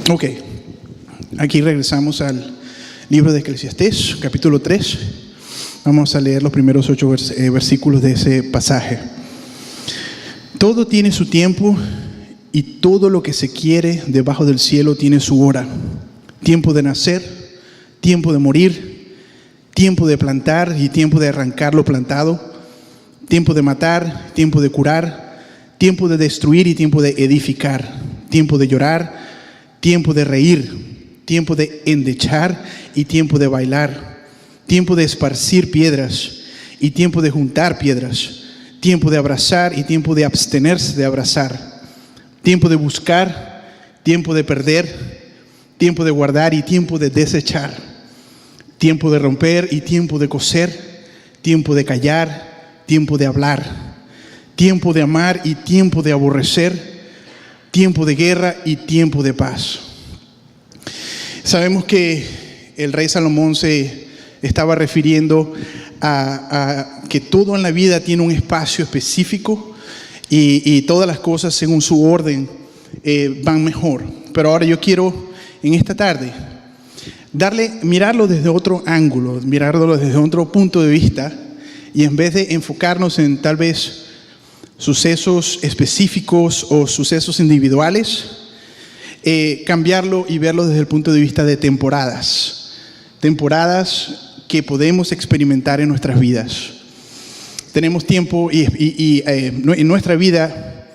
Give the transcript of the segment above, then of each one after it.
Ok, aquí regresamos al libro de Eclesiastés, capítulo 3. Vamos a leer los primeros 8 versículos de ese pasaje. Todo tiene su tiempo y todo lo que se quiere debajo del cielo tiene su hora. Tiempo de nacer, tiempo de morir, tiempo de plantar y tiempo de arrancar lo plantado, tiempo de matar, tiempo de curar, tiempo de destruir y tiempo de edificar, tiempo de llorar, tiempo de reír, tiempo de endechar y tiempo de bailar, tiempo de esparcir piedras y tiempo de juntar piedras, tiempo de abrazar y tiempo de abstenerse de abrazar, tiempo de buscar, tiempo de perder, tiempo de guardar y tiempo de desechar, tiempo de romper y tiempo de coser, tiempo de callar, tiempo de hablar, tiempo de amar y tiempo de aborrecer, tiempo de guerra y tiempo de paz. Sabemos que el rey Salomón se estaba refiriendo a que todo en la vida tiene un espacio específico y todas las cosas según su orden van mejor. Pero ahora yo quiero en esta tarde mirarlo desde otro ángulo, mirarlo desde otro punto de vista, y en vez de enfocarnos en tal vez sucesos específicos o sucesos individuales, cambiarlo y verlo desde el punto de vista de temporadas que podemos experimentar en nuestras vidas. Tenemos tiempo y en nuestra vida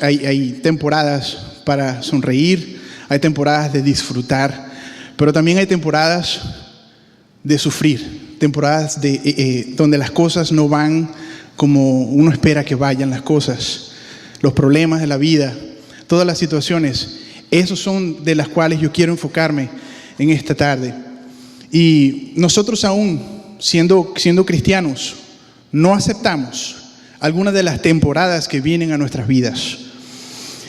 hay temporadas para sonreír, hay temporadas de disfrutar, pero también hay temporadas de sufrir, temporadas donde las cosas no van como uno espera que vayan las cosas, los problemas de la vida, todas las situaciones. Esos son de las cuales yo quiero enfocarme en esta tarde. Y nosotros aún, siendo cristianos, no aceptamos algunas de las temporadas que vienen a nuestras vidas.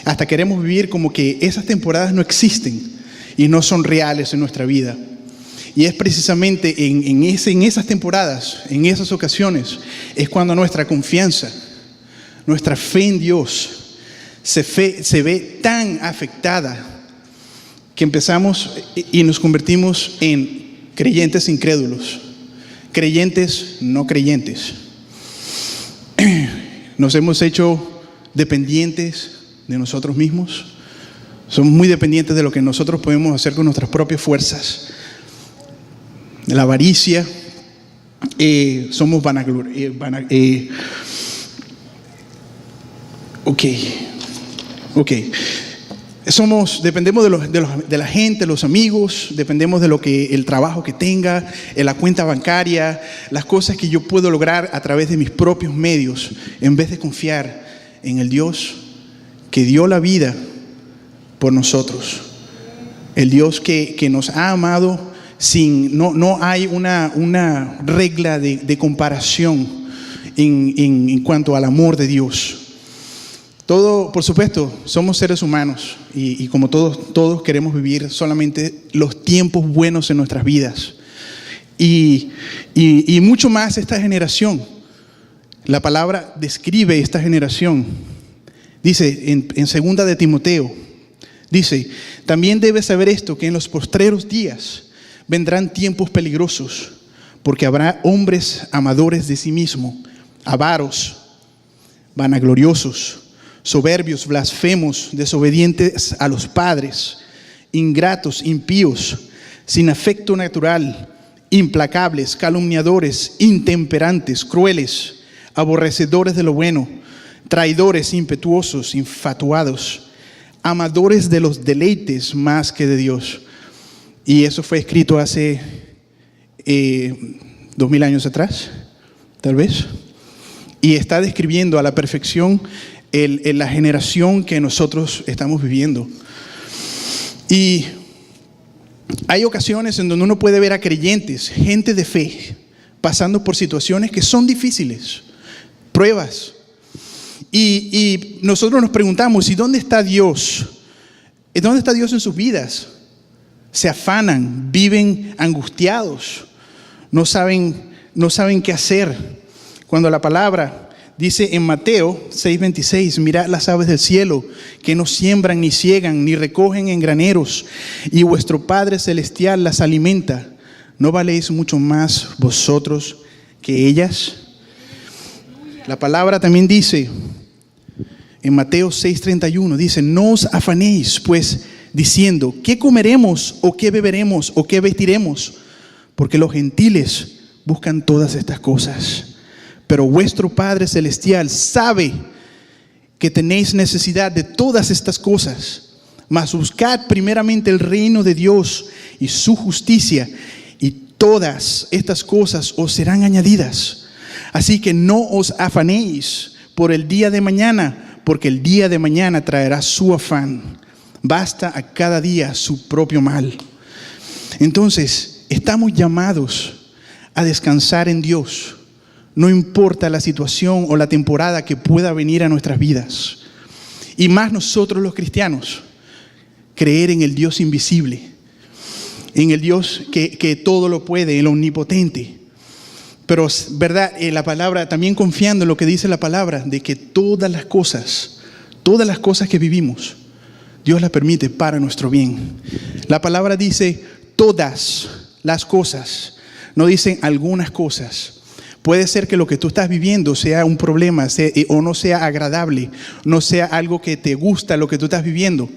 Hasta queremos vivir como que esas temporadas no existen y no son reales en nuestra vida. Y es precisamente en esas temporadas, en esas ocasiones, es cuando nuestra confianza, nuestra fe en Dios se ve tan afectada que empezamos y nos convertimos en creyentes incrédulos, creyentes no creyentes. Nos hemos hecho dependientes de nosotros mismos. Somos muy dependientes de lo que nosotros podemos hacer con nuestras propias fuerzas. La avaricia, somos vanagloriosos. Dependemos de la gente, los amigos, dependemos de el trabajo que tenga, la cuenta bancaria, las cosas que yo puedo lograr a través de mis propios medios, en vez de confiar en el Dios que dio la vida por nosotros, el Dios que nos ha amado. No hay una regla de comparación en cuanto al amor de Dios. Todo, por supuesto, somos seres humanos y como todos queremos vivir solamente los tiempos buenos en nuestras vidas. Y mucho más esta generación. La palabra describe esta generación. Dice en 2 de Timoteo, dice: también debes saber esto, que en los postreros días vendrán tiempos peligrosos, porque habrá hombres amadores de sí mismos, avaros, vanagloriosos, soberbios, blasfemos, desobedientes a los padres, ingratos, impíos, sin afecto natural, implacables, calumniadores, intemperantes, crueles, aborrecedores de lo bueno, traidores, impetuosos, infatuados, amadores de los deleites más que de Dios. Y eso fue escrito hace 2000 años atrás, tal vez. Y está describiendo a la perfección la generación que nosotros estamos viviendo. Y hay ocasiones en donde uno puede ver a creyentes, gente de fe, pasando por situaciones que son difíciles, pruebas. Y nosotros nos preguntamos: ¿y dónde está Dios? ¿Dónde está Dios en sus vidas? Se afanan, viven angustiados, no saben qué hacer. Cuando la palabra dice en Mateo 6:26, mirad las aves del cielo, que no siembran, ni siegan, ni recogen en graneros, y vuestro Padre Celestial las alimenta. ¿No valéis mucho más vosotros que ellas? La palabra también dice, en Mateo 6:31, dice, no os afanéis, pues, diciendo, ¿qué comeremos, o qué beberemos, o qué vestiremos? Porque los gentiles buscan todas estas cosas. Pero vuestro Padre Celestial sabe que tenéis necesidad de todas estas cosas. Mas buscad primeramente el reino de Dios y su justicia, y todas estas cosas os serán añadidas. Así que no os afanéis por el día de mañana, porque el día de mañana traerá su afán. Basta a cada día su propio mal. Entonces, estamos llamados a descansar en Dios. No importa la situación o la temporada que pueda venir a nuestras vidas. Y más nosotros los cristianos, creer en el Dios invisible, en el Dios que todo lo puede, el omnipotente. Pero, verdad, la palabra, también confiando en lo que dice la palabra, de que todas las cosas que vivimos, Dios las permite para nuestro bien. La palabra dice todas las cosas, no dicen algunas cosas. Puede ser que lo que tú estás viviendo sea un problema, o no sea agradable, no sea algo que te gusta lo que tú estás viviendo.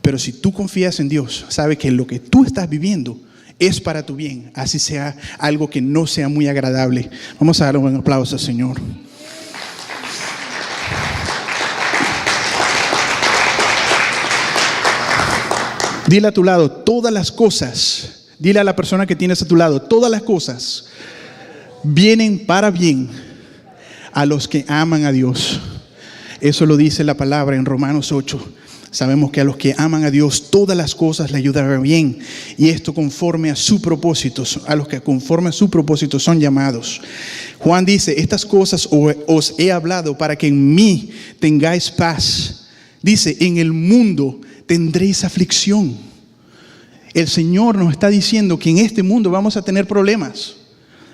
Pero si tú confías en Dios, sabes que lo que tú estás viviendo es para tu bien, así sea algo que no sea muy agradable. Vamos a darle un aplauso al Señor. Dile a tu lado, todas las cosas, dile a la persona que tienes a tu lado, todas las cosas vienen para bien a los que aman a Dios. Eso lo dice la palabra en Romanos 8. Sabemos que a los que aman a Dios todas las cosas le ayudarán bien, y esto conforme a su propósito, a los que conforme a su propósito son llamados. Juan dice, estas cosas os he hablado para que en mí tengáis paz. Dice, en el mundo tendréis aflicción. El Señor nos está diciendo que en este mundo vamos a tener problemas.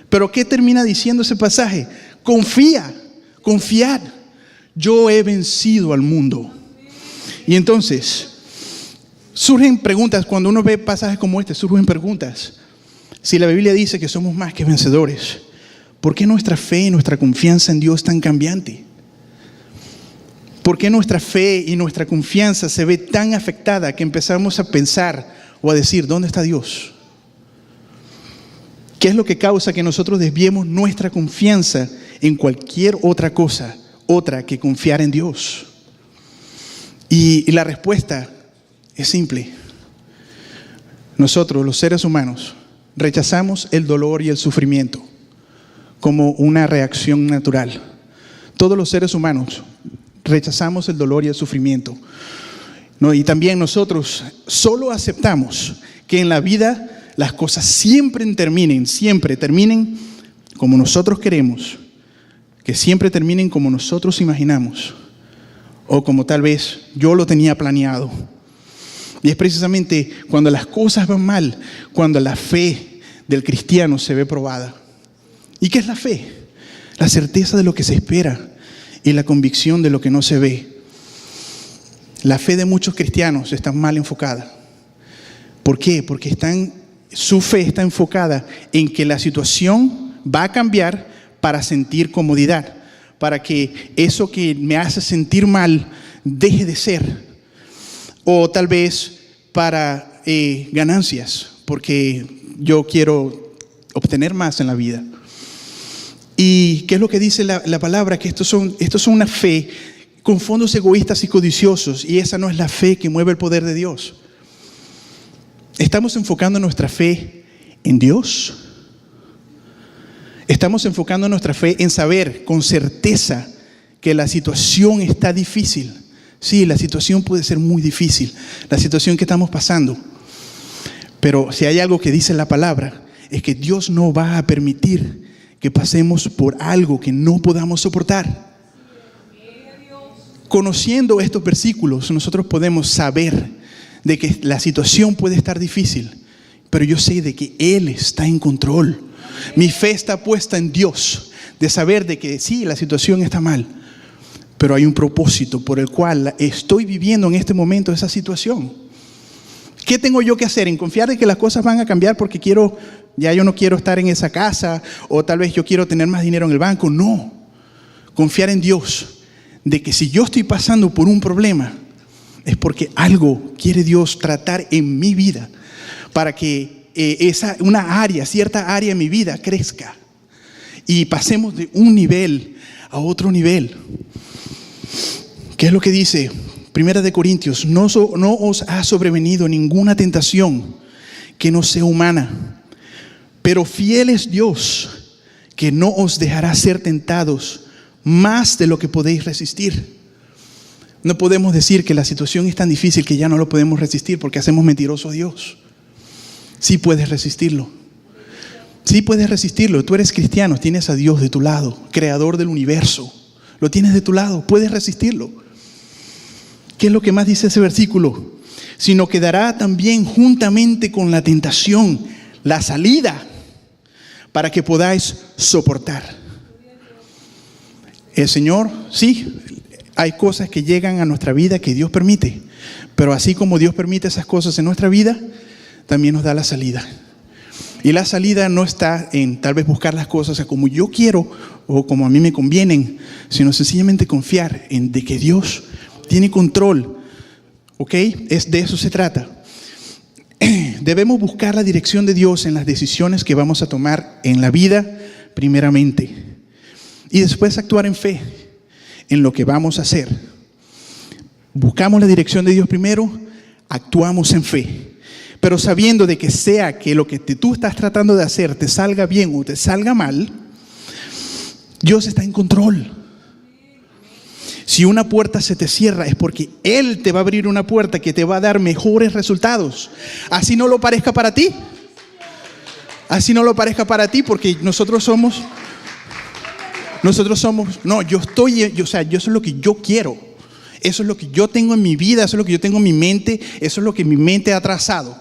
Pero ¿qué termina diciendo ese pasaje? Confiad. Yo he vencido al mundo. Y entonces, surgen preguntas, cuando uno ve pasajes como este, surgen preguntas. Si la Biblia dice que somos más que vencedores, ¿por qué nuestra fe y nuestra confianza en Dios es tan cambiante? ¿Por qué nuestra fe y nuestra confianza se ve tan afectada que empezamos a pensar o a decir, ¿dónde está Dios? ¿Qué es lo que causa que nosotros desviemos nuestra confianza en cualquier otra cosa, otra que confiar en Dios? Y la respuesta es simple. Nosotros, los seres humanos, rechazamos el dolor y el sufrimiento como una reacción natural. Todos los seres humanos rechazamos el dolor y el sufrimiento. ¿No? Y también nosotros solo aceptamos que en la vida las cosas siempre terminen como nosotros queremos, que siempre terminen como nosotros imaginamos, o como tal vez yo lo tenía planeado. Y es precisamente cuando las cosas van mal, cuando la fe del cristiano se ve probada. ¿Y qué es la fe? La certeza de lo que se espera y la convicción de lo que no se ve. La fe de muchos cristianos está mal enfocada. ¿Por qué? Porque su fe está enfocada en que la situación va a cambiar para sentir comodidad, para que eso que me hace sentir mal deje de ser, o tal vez para ganancias, porque yo quiero obtener más en la vida. ¿Y qué es lo que dice la palabra? Que estos son una fe con fondos egoístas y codiciosos, y esa no es la fe que mueve el poder de Dios. ¿Estamos enfocando nuestra fe en Dios? ¿Estamos enfocando nuestra fe en saber con certeza que la situación está difícil? Sí, la situación puede ser muy difícil, la situación que estamos pasando. Pero si hay algo que dice la palabra, es que Dios no va a permitir que pasemos por algo que no podamos soportar. Conociendo estos versículos, nosotros podemos saber de que la situación puede estar difícil, pero yo sé de que Él está en control. Mi fe está puesta en Dios, de saber de que sí, la situación está mal, pero hay un propósito por el cual estoy viviendo en este momento esa situación. ¿Qué tengo yo que hacer? ¿En confiar de que las cosas van a cambiar porque ya yo no quiero estar en esa casa, o tal vez yo quiero tener más dinero en el banco? No. Confiar en Dios, de que si yo estoy pasando por un problema, es porque algo quiere Dios tratar en mi vida, para que cierta área en mi vida crezca y pasemos de un nivel a otro nivel. ¿Qué es lo que dice? Primera de Corintios: no os ha sobrevenido ninguna tentación que no sea humana, pero fiel es Dios, que no os dejará ser tentados más de lo que podéis resistir. No podemos decir que la situación es tan difícil que ya no lo podemos resistir, porque hacemos mentiroso a Dios. Sí puedes resistirlo. Sí puedes resistirlo. Tú eres cristiano, tienes a Dios de tu lado, creador del universo. Lo tienes de tu lado, puedes resistirlo. ¿Qué es lo que más dice ese versículo? Sino que dará también juntamente con la tentación la salida para que podáis soportar. El Señor, sí, hay cosas que llegan a nuestra vida que Dios permite, pero así como Dios permite esas cosas en nuestra vida, también nos da la salida. Y la salida no está en tal vez buscar las cosas como yo quiero o como a mí me convienen, sino sencillamente confiar en de que Dios tiene control. ¿Ok? De eso se trata. Debemos buscar la dirección de Dios en las decisiones que vamos a tomar en la vida primeramente, y después actuar en fe en lo que vamos a hacer. Buscamos la dirección de Dios primero, actuamos en fe, pero sabiendo de que sea que lo que tú estás tratando de hacer te salga bien o te salga mal, Dios está en control. Si una puerta se te cierra, es porque Él te va a abrir una puerta que te va a dar mejores resultados. Así no lo parezca para ti. Así no lo parezca para ti, porque nosotros somos, eso es lo que yo quiero. Eso es lo que yo tengo en mi vida, eso es lo que yo tengo en mi mente, eso es lo que mi mente ha trazado.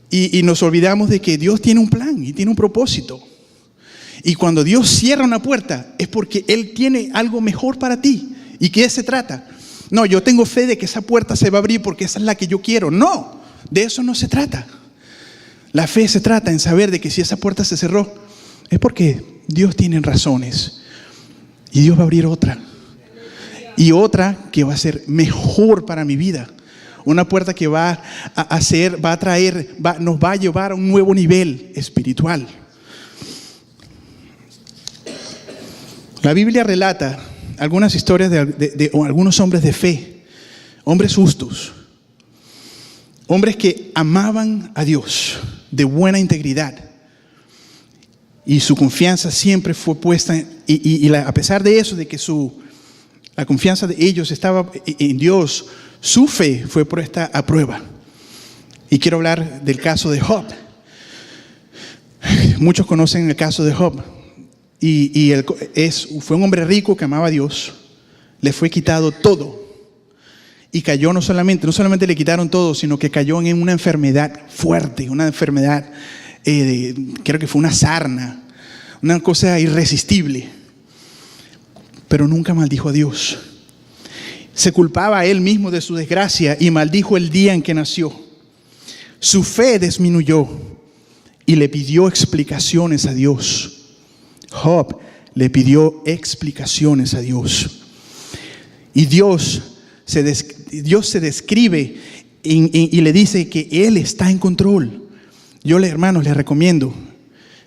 Y nos olvidamos de que Dios tiene un plan y tiene un propósito. Y cuando Dios cierra una puerta, es porque Él tiene algo mejor para ti. ¿Y qué se trata? No, yo tengo fe de que esa puerta se va a abrir porque esa es la que yo quiero. No, de eso no se trata. La fe se trata en saber de que si esa puerta se cerró, es porque Dios tiene razones. Y Dios va a abrir otra. Y otra que va a ser mejor para mi vida. Una puerta que nos va a llevar a un nuevo nivel espiritual. La Biblia relata algunas historias de algunos hombres de fe, hombres justos, hombres que amaban a Dios de buena integridad, y su confianza siempre fue puesta a pesar de eso, de que la confianza de ellos estaba en Dios, su fe fue puesta a prueba. Y quiero hablar del caso de Job. Muchos conocen el caso de Job. Fue un hombre rico que amaba a Dios. Le fue quitado todo. Y cayó no solamente le quitaron todo, sino que cayó en una enfermedad fuerte, una enfermedad, creo que fue una sarna, una cosa irresistible. Pero nunca maldijo a Dios. Se culpaba a él mismo de su desgracia y maldijo el día en que nació. Su fe disminuyó y le pidió explicaciones a Dios. Job le pidió explicaciones a Dios. Y Dios se describe y le dice que Él está en control. Yo, hermanos, les recomiendo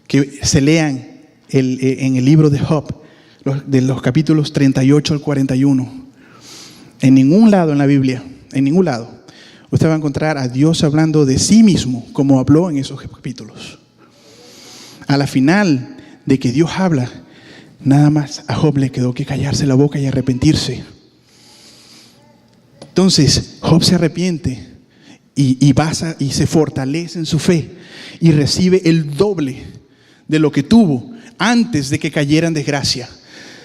que se lean en el libro de Job, de los capítulos 38 al 41. En ningún lado en la Biblia, en ningún lado, usted va a encontrar a Dios hablando de sí mismo como habló en esos capítulos. A la final de que Dios habla, nada más a Job le quedó que callarse la boca y arrepentirse. Entonces Job se arrepiente y se fortalece en su fe y recibe el doble de lo que tuvo antes de que cayera en desgracia.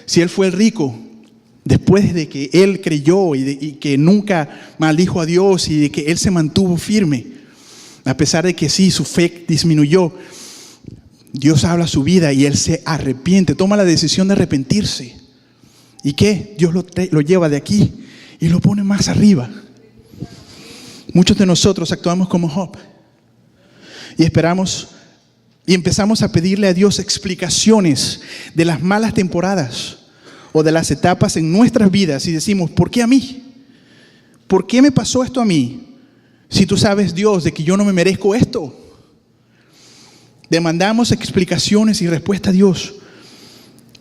Si él fue el rico, después de que él creyó y que nunca maldijo a Dios y de que él se mantuvo firme, a pesar de que sí, su fe disminuyó, Dios habla a su vida y él se arrepiente, toma la decisión de arrepentirse. ¿Y qué? Dios lo lleva de aquí y lo pone más arriba. Muchos de nosotros actuamos como Job y esperamos y empezamos a pedirle a Dios explicaciones de las malas temporadas o de las etapas en nuestras vidas y decimos, ¿por qué a mí? ¿Por qué me pasó esto a mí? Si tú sabes, Dios, de que yo no me merezco esto. Demandamos explicaciones y respuesta a Dios.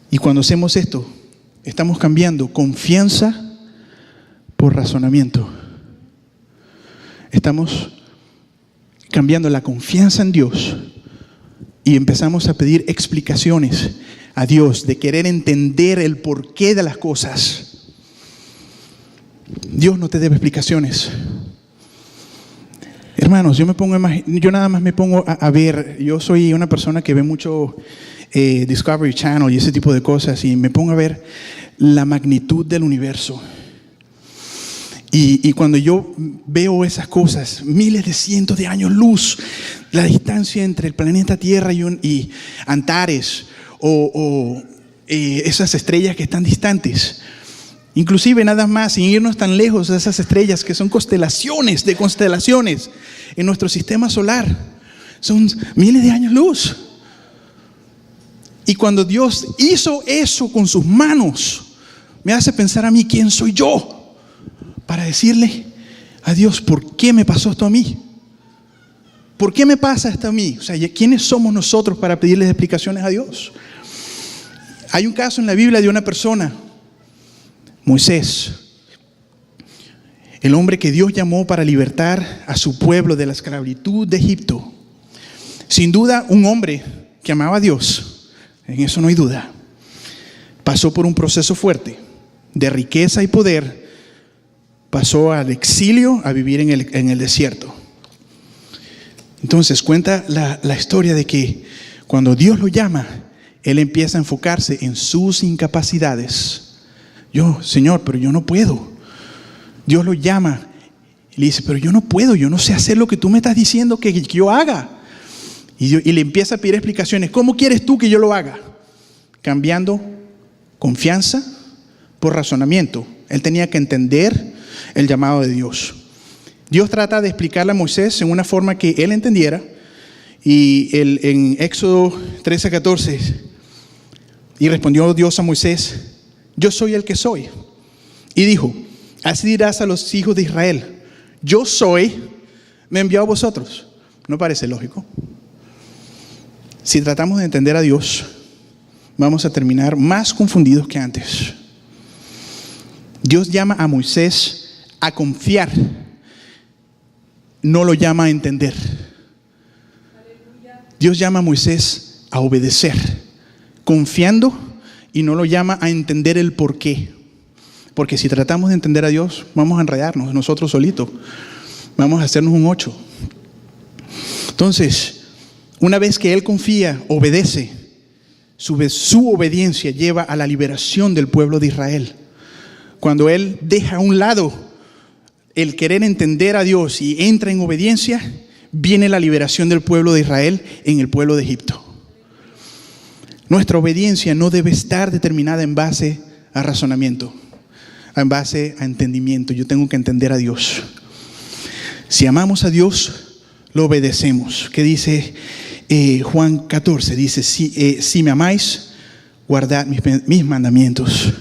Y cuando hacemos esto, estamos cambiando confianza por razonamiento. Estamos cambiando la confianza en Dios y empezamos a pedir explicaciones a Dios, de querer entender el porqué de las cosas. Dios no te debe explicaciones. Hermanos, yo nada más me pongo a ver, yo soy una persona que ve mucho Discovery Channel y ese tipo de cosas, y me pongo a ver la magnitud del universo. Y cuando yo veo esas cosas, miles de cientos de años luz, la distancia entre el planeta Tierra y Antares, o esas estrellas que están distantes, inclusive nada más, sin irnos tan lejos de esas estrellas que son constelaciones de constelaciones en nuestro sistema solar, son miles de años luz. Y cuando Dios hizo eso con sus manos, me hace pensar a mí, ¿quién soy yo para decirle a Dios, ¿por qué me pasó esto a mí? ¿Por qué me pasa esto a mí? O sea, ¿quiénes somos nosotros para pedirles explicaciones a Dios? Hay un caso en la Biblia de una persona, Moisés, el hombre que Dios llamó para libertar a su pueblo de la esclavitud de Egipto. Sin duda, un hombre que amaba a Dios, en eso no hay duda. Pasó por un proceso fuerte de riqueza y poder. Pasó al exilio a vivir en el desierto. Entonces cuenta la historia de que cuando Dios lo llama, él empieza a enfocarse en sus incapacidades. Señor, pero yo no puedo. Dios lo llama y le dice, pero yo no puedo, yo no sé hacer lo que tú me estás diciendo que yo haga. Y le empieza a pedir explicaciones. ¿Cómo quieres tú que yo lo haga? Cambiando confianza por razonamiento. Él tenía que entender el llamado de Dios. Dios trata de explicarle a Moisés en una forma que él entendiera. Y en Éxodo 13:14, y respondió Dios a Moisés, yo soy el que soy. Y dijo, así dirás a los hijos de Israel, yo soy, me envió a vosotros. ¿No parece lógico? Si tratamos de entender a Dios, vamos a terminar más confundidos que antes. Dios llama a Moisés a confiar, no lo llama a entender. Dios llama a Moisés a obedecer, confiando, y no lo llama a entender el porqué. Porque si tratamos de entender a Dios, vamos a enredarnos nosotros solitos. Vamos a hacernos un 8. Entonces, una vez que él confía, obedece, su obediencia lleva a la liberación del pueblo de Israel. Cuando él deja a un lado el querer entender a Dios y entra en obediencia, viene la liberación del pueblo de Israel en el pueblo de Egipto. Nuestra obediencia no debe estar determinada en base a razonamiento, en base a entendimiento. Yo tengo que entender a Dios. Si amamos a Dios, lo obedecemos. ¿Qué dice Juan 14? Dice, si me amáis, guardad mis mandamientos.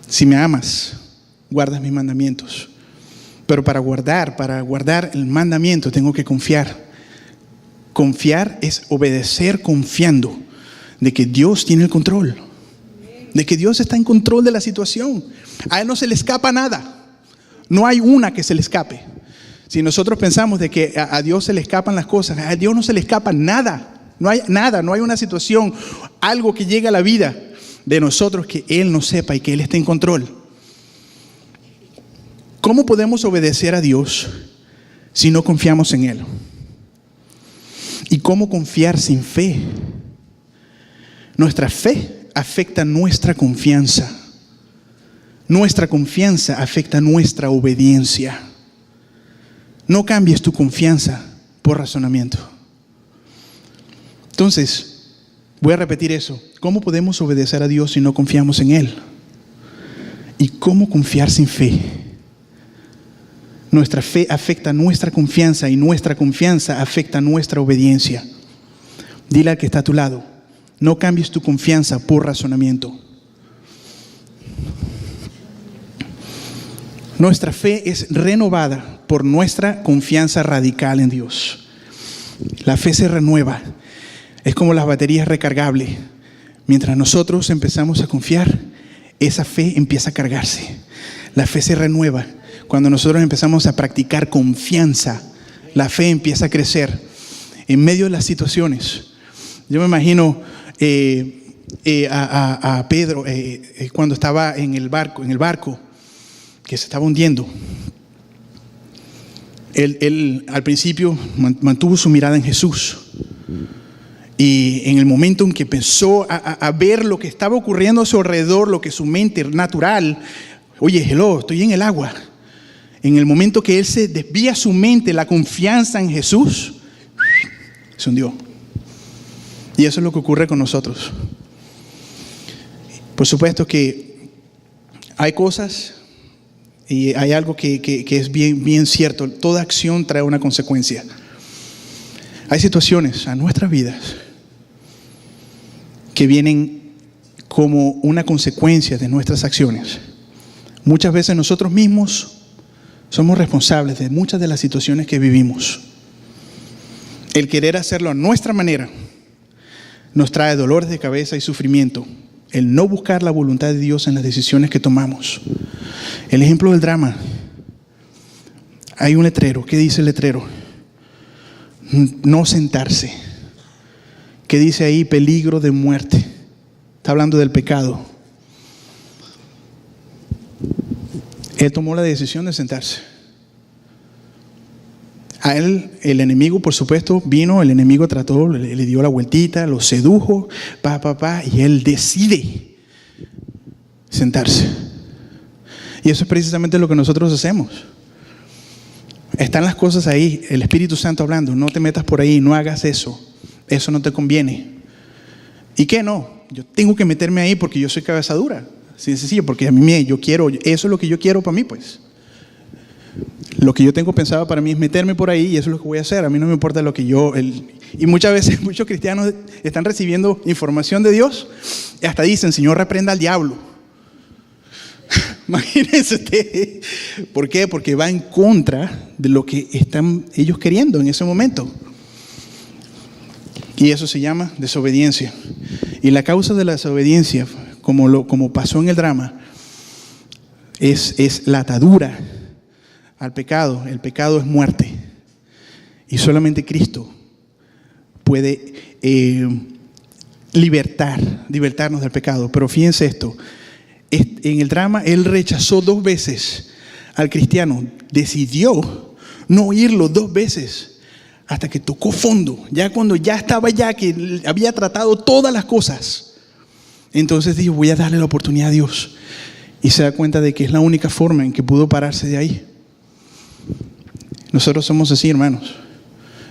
Si me amas, guardas mis mandamientos. Pero para guardar el mandamiento tengo que confiar. Confiar es obedecer confiando de que Dios tiene el control, de que Dios está en control de la situación. A Él no se le escapa nada. No hay una que se le escape. Si nosotros pensamos de que a Dios se le escapan las cosas, a Dios no se le escapa nada. No hay nada, no hay una situación, algo que llegue a la vida de nosotros que Él no sepa y que Él esté en control. ¿Cómo podemos obedecer a Dios si no confiamos en Él? ¿Y cómo confiar sin fe? Nuestra fe afecta nuestra confianza. Nuestra confianza afecta nuestra obediencia. No cambies tu confianza por razonamiento. Entonces, voy a repetir eso. ¿Cómo podemos obedecer a Dios si no confiamos en Él? ¿Y cómo confiar sin fe? Nuestra fe afecta nuestra confianza y nuestra confianza afecta nuestra obediencia. Dile al que está a tu lado, no cambies tu confianza por razonamiento. Nuestra fe es renovada por nuestra confianza radical en Dios. La fe se renueva. Es como las baterías recargables. Mientras nosotros empezamos a confiar, esa fe empieza a cargarse. La fe se renueva. Cuando nosotros empezamos a practicar confianza, la fe empieza a crecer en medio de las situaciones. Yo me imagino a Pedro cuando estaba en el barco que se estaba hundiendo. Él al principio mantuvo su mirada en Jesús. Y en el momento en que empezó a ver lo que estaba ocurriendo a su alrededor, lo que su mente natural, oye, estoy en el agua. En el momento que él se desvía su mente, la confianza en Jesús, se hundió. Y eso es lo que ocurre con nosotros. Por supuesto que hay cosas y hay algo que es bien cierto. Toda acción trae una consecuencia. Hay situaciones a nuestras vidas que vienen como una consecuencia de nuestras acciones. Muchas veces nosotros mismos somos responsables de muchas de las situaciones que vivimos. El querer hacerlo a nuestra manera nos trae dolores de cabeza y sufrimiento. El no buscar la voluntad de Dios en las decisiones que tomamos. El ejemplo del drama. Hay un letrero. ¿Qué dice el letrero? No sentarse. ¿Qué dice ahí? Peligro de muerte. Está hablando del pecado. Él tomó la decisión de sentarse. A él, el enemigo, por supuesto, vino, el enemigo trató, le dio la vueltita, lo sedujo, y él decide sentarse. Y eso es precisamente lo que nosotros hacemos. Están las cosas ahí, el Espíritu Santo hablando, no te metas por ahí, no hagas eso no te conviene. ¿Y qué no? Yo tengo que meterme ahí porque yo soy cabeza dura. Sí, sencillo, porque a mí eso es lo que yo quiero para mí, pues. Lo que yo tengo pensado para mí es meterme por ahí y eso es lo que voy a hacer. A mí no me importa lo que y muchas veces muchos cristianos están recibiendo información de Dios y hasta dicen, Señor, reprenda al diablo. Imagínense usted. ¿Por qué? Porque va en contra de lo que están ellos queriendo en ese momento. Y eso se llama desobediencia. Y la causa de la desobediencia, como pasó en el drama, es la atadura al pecado. El pecado es muerte. Y solamente Cristo puede libertarnos del pecado. Pero fíjense esto. En el drama, él rechazó 2 veces al cristiano. Decidió no oírlo 2 veces. Hasta que tocó fondo. Ya cuando ya estaba que había tratado todas las cosas. Entonces dijo, voy a darle la oportunidad a Dios. Y se da cuenta de que es la única forma en que pudo pararse de ahí. Nosotros somos así, hermanos.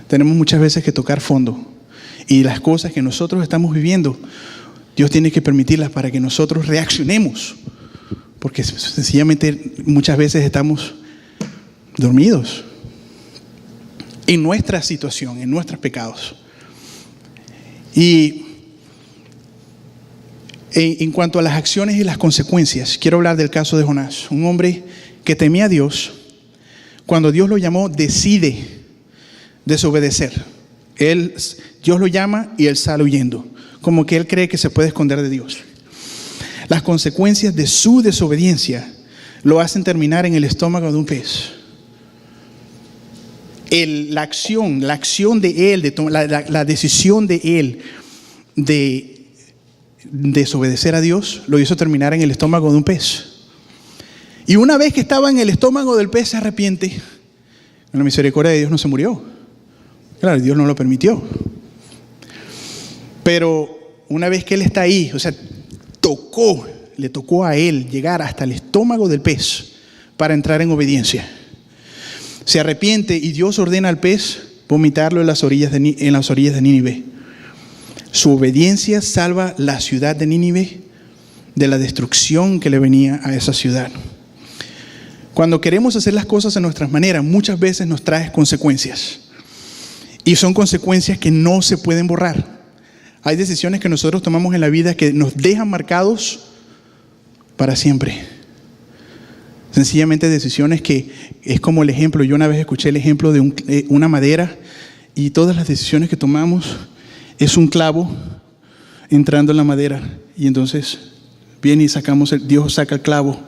Tenemos muchas veces que tocar fondo. Y las cosas que nosotros estamos viviendo, Dios tiene que permitirlas para que nosotros reaccionemos. Porque sencillamente muchas veces estamos dormidos en nuestra situación, en nuestros pecados. Y en cuanto a las acciones y las consecuencias, quiero hablar del caso de Jonás, un hombre que temía a Dios. Cuando Dios lo llamó, decide desobedecer. Dios lo llama y él sale huyendo, como que él cree que se puede esconder de Dios. Las consecuencias de su desobediencia lo hacen terminar en el estómago de un pez. La acción de él, la decisión de él de desobedecer a Dios, lo hizo terminar en el estómago de un pez. Y una vez que estaba en el estómago del pez, se arrepiente. En la misericordia de Dios no se murió. Claro, Dios no lo permitió. Pero una vez que él está ahí, o sea, le tocó a él llegar hasta el estómago del pez para entrar en obediencia. Se arrepiente y Dios ordena al pez vomitarlo en las orillas de Nínive. Su obediencia salva la ciudad de Nínive de la destrucción que le venía a esa ciudad. Cuando queremos hacer las cosas a nuestras maneras, muchas veces nos trae consecuencias. Y son consecuencias que no se pueden borrar. Hay decisiones que nosotros tomamos en la vida que nos dejan marcados para siempre. Sencillamente decisiones que es como el ejemplo. Yo una vez escuché el ejemplo de una madera, y todas las decisiones que tomamos es un clavo entrando en la madera. Y entonces viene y Dios saca el clavo,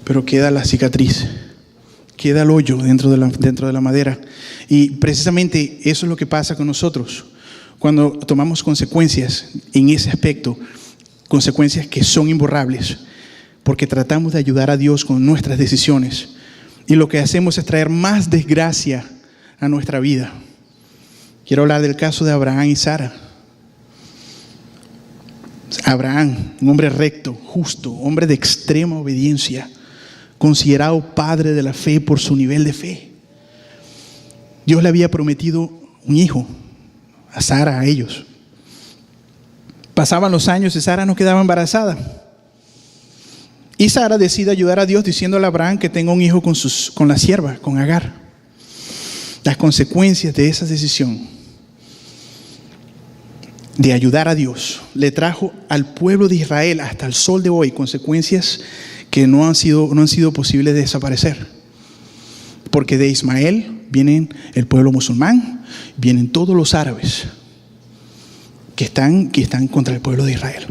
pero queda la cicatriz, queda el hoyo dentro de la madera. Y precisamente eso es lo que pasa con nosotros cuando tomamos consecuencias en ese aspecto, consecuencias que son imborrables, porque tratamos de ayudar a Dios con nuestras decisiones, y lo que hacemos es traer más desgracia a nuestra vida. Quiero hablar del caso de Abraham y Sara. Abraham, un hombre recto, justo, hombre de extrema obediencia, considerado padre de la fe por su nivel de fe. Dios le había prometido un hijo a Sara, a ellos. Pasaban los años y Sara no quedaba embarazada. Y Sara decide ayudar a Dios diciéndole a Abraham que tenga un hijo con la sierva, con Agar. Las consecuencias de esa decisión de ayudar a Dios le trajo al pueblo de Israel hasta el sol de hoy consecuencias que no han sido posibles de desaparecer. Porque de Ismael vienen el pueblo musulmán, vienen todos los árabes que están contra el pueblo de Israel.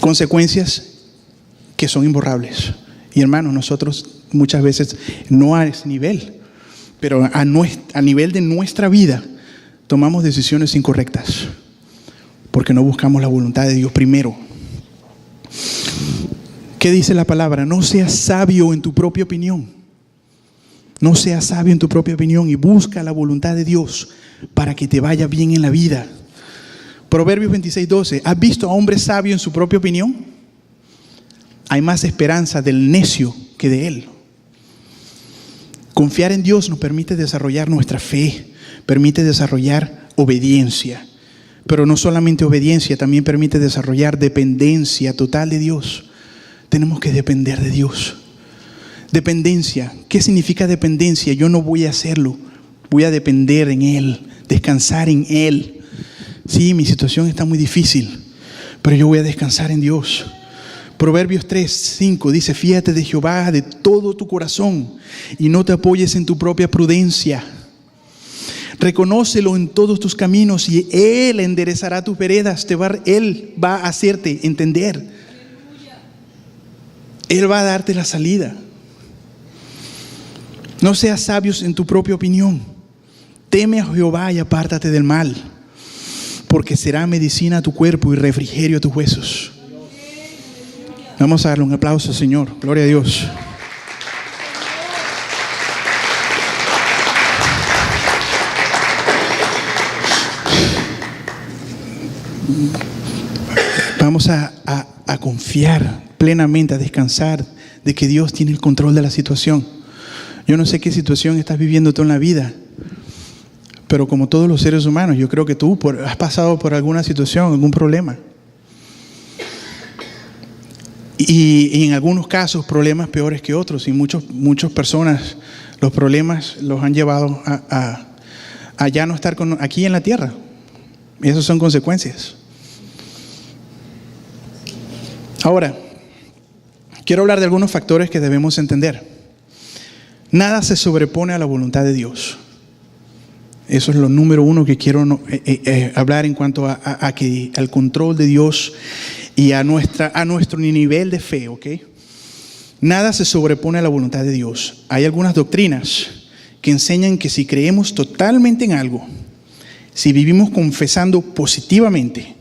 Consecuencias que son imborrables. Y hermanos, nosotros muchas veces, no a ese nivel, pero a nivel de nuestra vida, tomamos decisiones incorrectas porque no buscamos la voluntad de Dios primero. ¿Qué dice la palabra? No seas sabio en tu propia opinión. No seas sabio en tu propia opinión y busca la voluntad de Dios para que te vaya bien en la vida. Proverbios 26:12. ¿Has visto a hombre sabio en su propia opinión? Hay más esperanza del necio que de él. Confiar en Dios nos permite desarrollar nuestra fe, permite desarrollar obediencia. Pero no solamente obediencia, también permite desarrollar dependencia total de Dios. Tenemos que depender de Dios. Dependencia. ¿Qué significa dependencia? Yo no voy a hacerlo. Voy a depender en Él, descansar en Él. Sí, mi situación está muy difícil, pero yo voy a descansar en Dios. Proverbios 3:5 dice: fíjate de Jehová de todo tu corazón y no te apoyes en tu propia prudencia. Reconócelo en todos tus caminos y Él enderezará tus veredas. Él va a hacerte entender. Él va a darte la salida. No seas sabios en tu propia opinión. Teme a Jehová y apártate del mal, porque será medicina a tu cuerpo y refrigerio a tus huesos. Vamos a darle un aplauso al Señor. Gloria a Dios. Vamos a confiar plenamente, a descansar de que Dios tiene el control de la situación. Yo no sé qué situación estás viviendo tú en la vida, pero como todos los seres humanos, yo creo que tú has pasado por alguna situación, algún problema. Y en algunos casos problemas peores que otros. Y muchas personas los problemas los han llevado a ya no estar aquí en la tierra. Esas son consecuencias. Ahora, quiero hablar de algunos factores que debemos entender. Nada se sobrepone a la voluntad de Dios. Eso es lo número uno que quiero hablar en cuanto al control de Dios y a nuestro nivel de fe, ¿ok? Nada se sobrepone a la voluntad de Dios. Hay algunas doctrinas que enseñan que si creemos totalmente en algo, si vivimos confesando positivamente,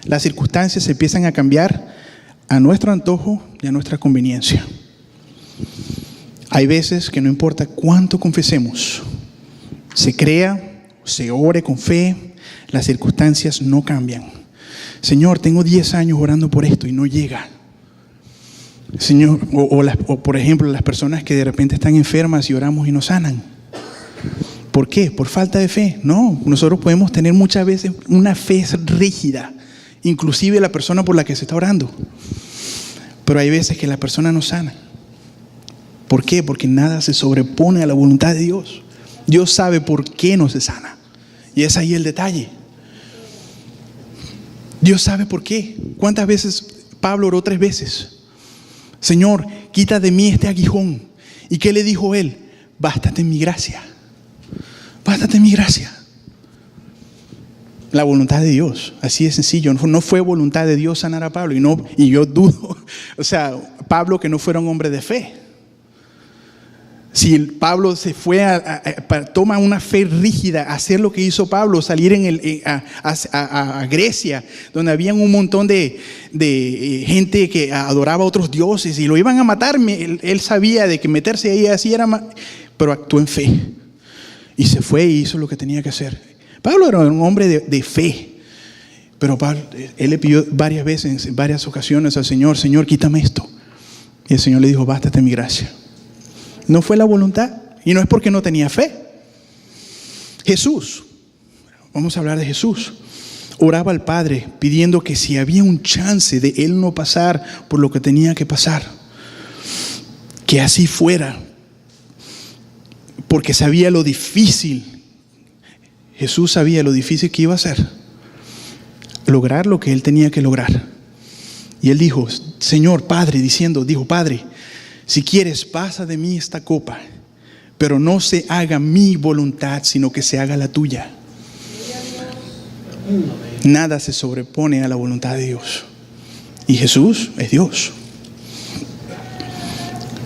las circunstancias empiezan a cambiar a nuestro antojo y a nuestra conveniencia. Hay veces que no importa cuánto confesemos, se crea, se ore con fe, las circunstancias no cambian. Señor, tengo 10 años orando por esto y no llega. Señor, o por ejemplo, las personas que de repente están enfermas y oramos y no sanan. ¿Por qué? ¿Por falta de fe? No, nosotros podemos tener muchas veces una fe rígida, inclusive la persona por la que se está orando. Pero hay veces que la persona no sana. ¿Por qué? Porque nada se sobrepone a la voluntad de Dios. Dios sabe por qué no se sana. Y es ahí el detalle. Dios sabe por qué. ¿Cuántas veces Pablo oró 3 veces? Señor, quita de mí este aguijón. ¿Y qué le dijo él? Bástate mi gracia. Bástate mi gracia. La voluntad de Dios, así de sencillo. No fue voluntad de Dios sanar a Pablo. Y yo dudo, Pablo que no fuera un hombre de fe. Si Pablo se fue toma una fe rígida, hacer lo que hizo Pablo, salir a Grecia, donde había un montón de gente que adoraba a otros dioses y lo iban a matar. Él sabía de que meterse ahí así era más, pero actuó en fe y se fue y hizo lo que tenía que hacer. Pablo era un hombre de fe, pero él le pidió varias veces, en varias ocasiones al Señor: Señor, quítame esto. Y el Señor le dijo: bástate mi gracia. No fue la voluntad, y no es porque no tenía fe. Jesús, vamos a hablar de Jesús, oraba al Padre pidiendo que si había un chance de él no pasar por lo que tenía que pasar, que así fuera, porque sabía lo difícil. Jesús sabía lo difícil que iba a ser lograr lo que él tenía que lograr. Y él dijo: Señor, Padre, dijo: Padre, si quieres, pasa de mí esta copa, pero no se haga mi voluntad, sino que se haga la tuya. Nada se sobrepone a la voluntad de Dios. Y Jesús es Dios.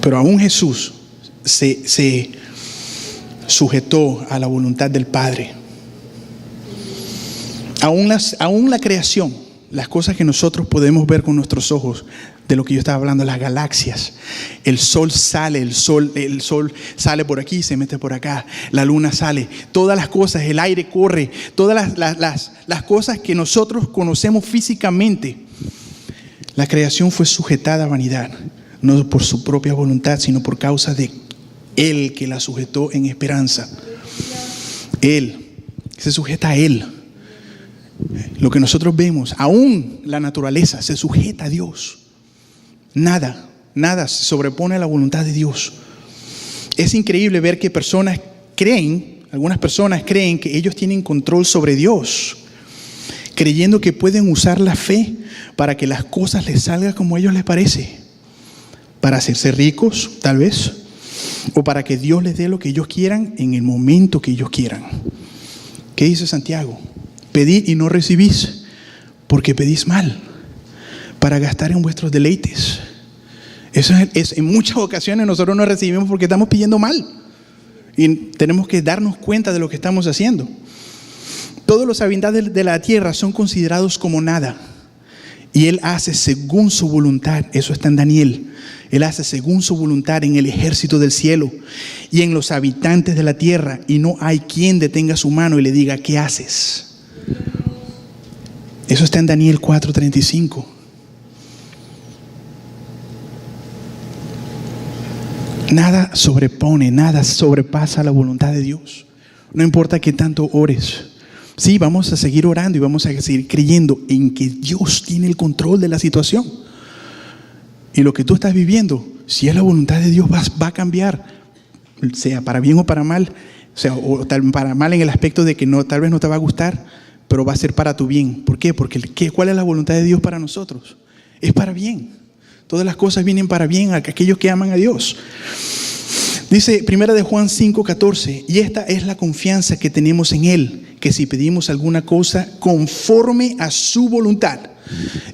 Pero aún Jesús se sujetó a la voluntad del Padre. Aún la creación, las cosas que nosotros podemos ver con nuestros ojos, de lo que yo estaba hablando, las galaxias, el sol sale por aquí y se mete por acá, la luna sale, todas las cosas, el aire corre, todas las cosas que nosotros conocemos físicamente, la creación fue sujetada a vanidad, no por su propia voluntad, sino por causa de Él que la sujetó en esperanza. Él se sujeta a Él. Lo que nosotros vemos, aún la naturaleza, se sujeta a Dios. Nada se sobrepone a la voluntad de Dios. Es increíble ver que algunas personas creen que ellos tienen control sobre Dios, creyendo que pueden usar la fe para que las cosas les salgan como a ellos les parece, para hacerse ricos, tal vez, o para que Dios les dé lo que ellos quieran en el momento que ellos quieran. ¿Qué dice Santiago? Pedid y no recibís, porque pedís mal, para gastar en vuestros deleites. Eso es en muchas ocasiones nosotros no recibimos porque estamos pidiendo mal. Y tenemos que darnos cuenta de lo que estamos haciendo. Todos los habitantes de la tierra son considerados como nada. Y Él hace según su voluntad. Eso está en Daniel. Él hace según su voluntad en el ejército del cielo y en los habitantes de la tierra. Y no hay quien detenga su mano y le diga: ¿qué haces? Eso está en Daniel 4:35. Nada sobrepone, nada sobrepasa la voluntad de Dios. No importa qué tanto ores. Sí, vamos a seguir orando y vamos a seguir creyendo en que Dios tiene el control de la situación. Y lo que tú estás viviendo, si es la voluntad de Dios, va a cambiar, sea para bien o para mal, o para mal en el aspecto de que tal vez no te va a gustar, pero va a ser para tu bien. ¿Por qué? Porque ¿cuál es la voluntad de Dios para nosotros? Es para bien. Todas las cosas vienen para bien a aquellos que aman a Dios. Dice 1 Juan 5:14, y esta es la confianza que tenemos en Él, que si pedimos alguna cosa conforme a su voluntad,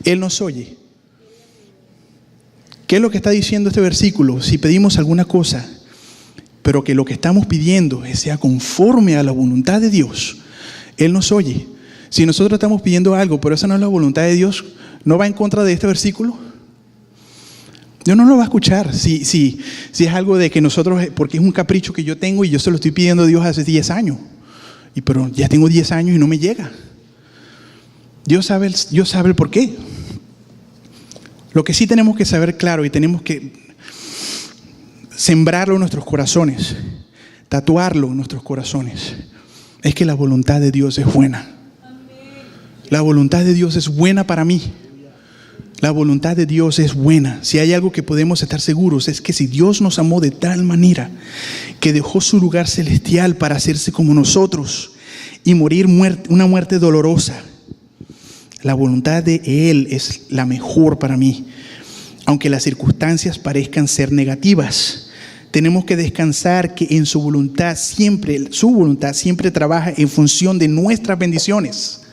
Él nos oye. ¿Qué es lo que está diciendo este versículo? Si pedimos alguna cosa, pero que lo que estamos pidiendo sea conforme a la voluntad de Dios, Él nos oye. Si nosotros estamos pidiendo algo, pero esa no es la voluntad de Dios, ¿no va en contra de este versículo? Dios no lo va a escuchar. Si es algo de que nosotros, porque es un capricho que yo tengo y yo se lo estoy pidiendo a Dios hace 10 años, pero ya tengo 10 años y no me llega. Dios sabe el por qué. Lo que sí tenemos que saber claro y tenemos que sembrarlo en nuestros corazones. tatuarlo en nuestros corazones, es que la voluntad de Dios es buena. La voluntad de Dios es buena para mí. La voluntad de Dios es buena. Si hay algo que podemos estar seguros, es que si Dios nos amó de tal manera que dejó su lugar celestial para hacerse como nosotros y morir una muerte dolorosa, la voluntad de Él es la mejor para mí. Aunque las circunstancias parezcan ser negativas, tenemos que descansar que en su voluntad siempre trabaja en función de nuestras bendiciones.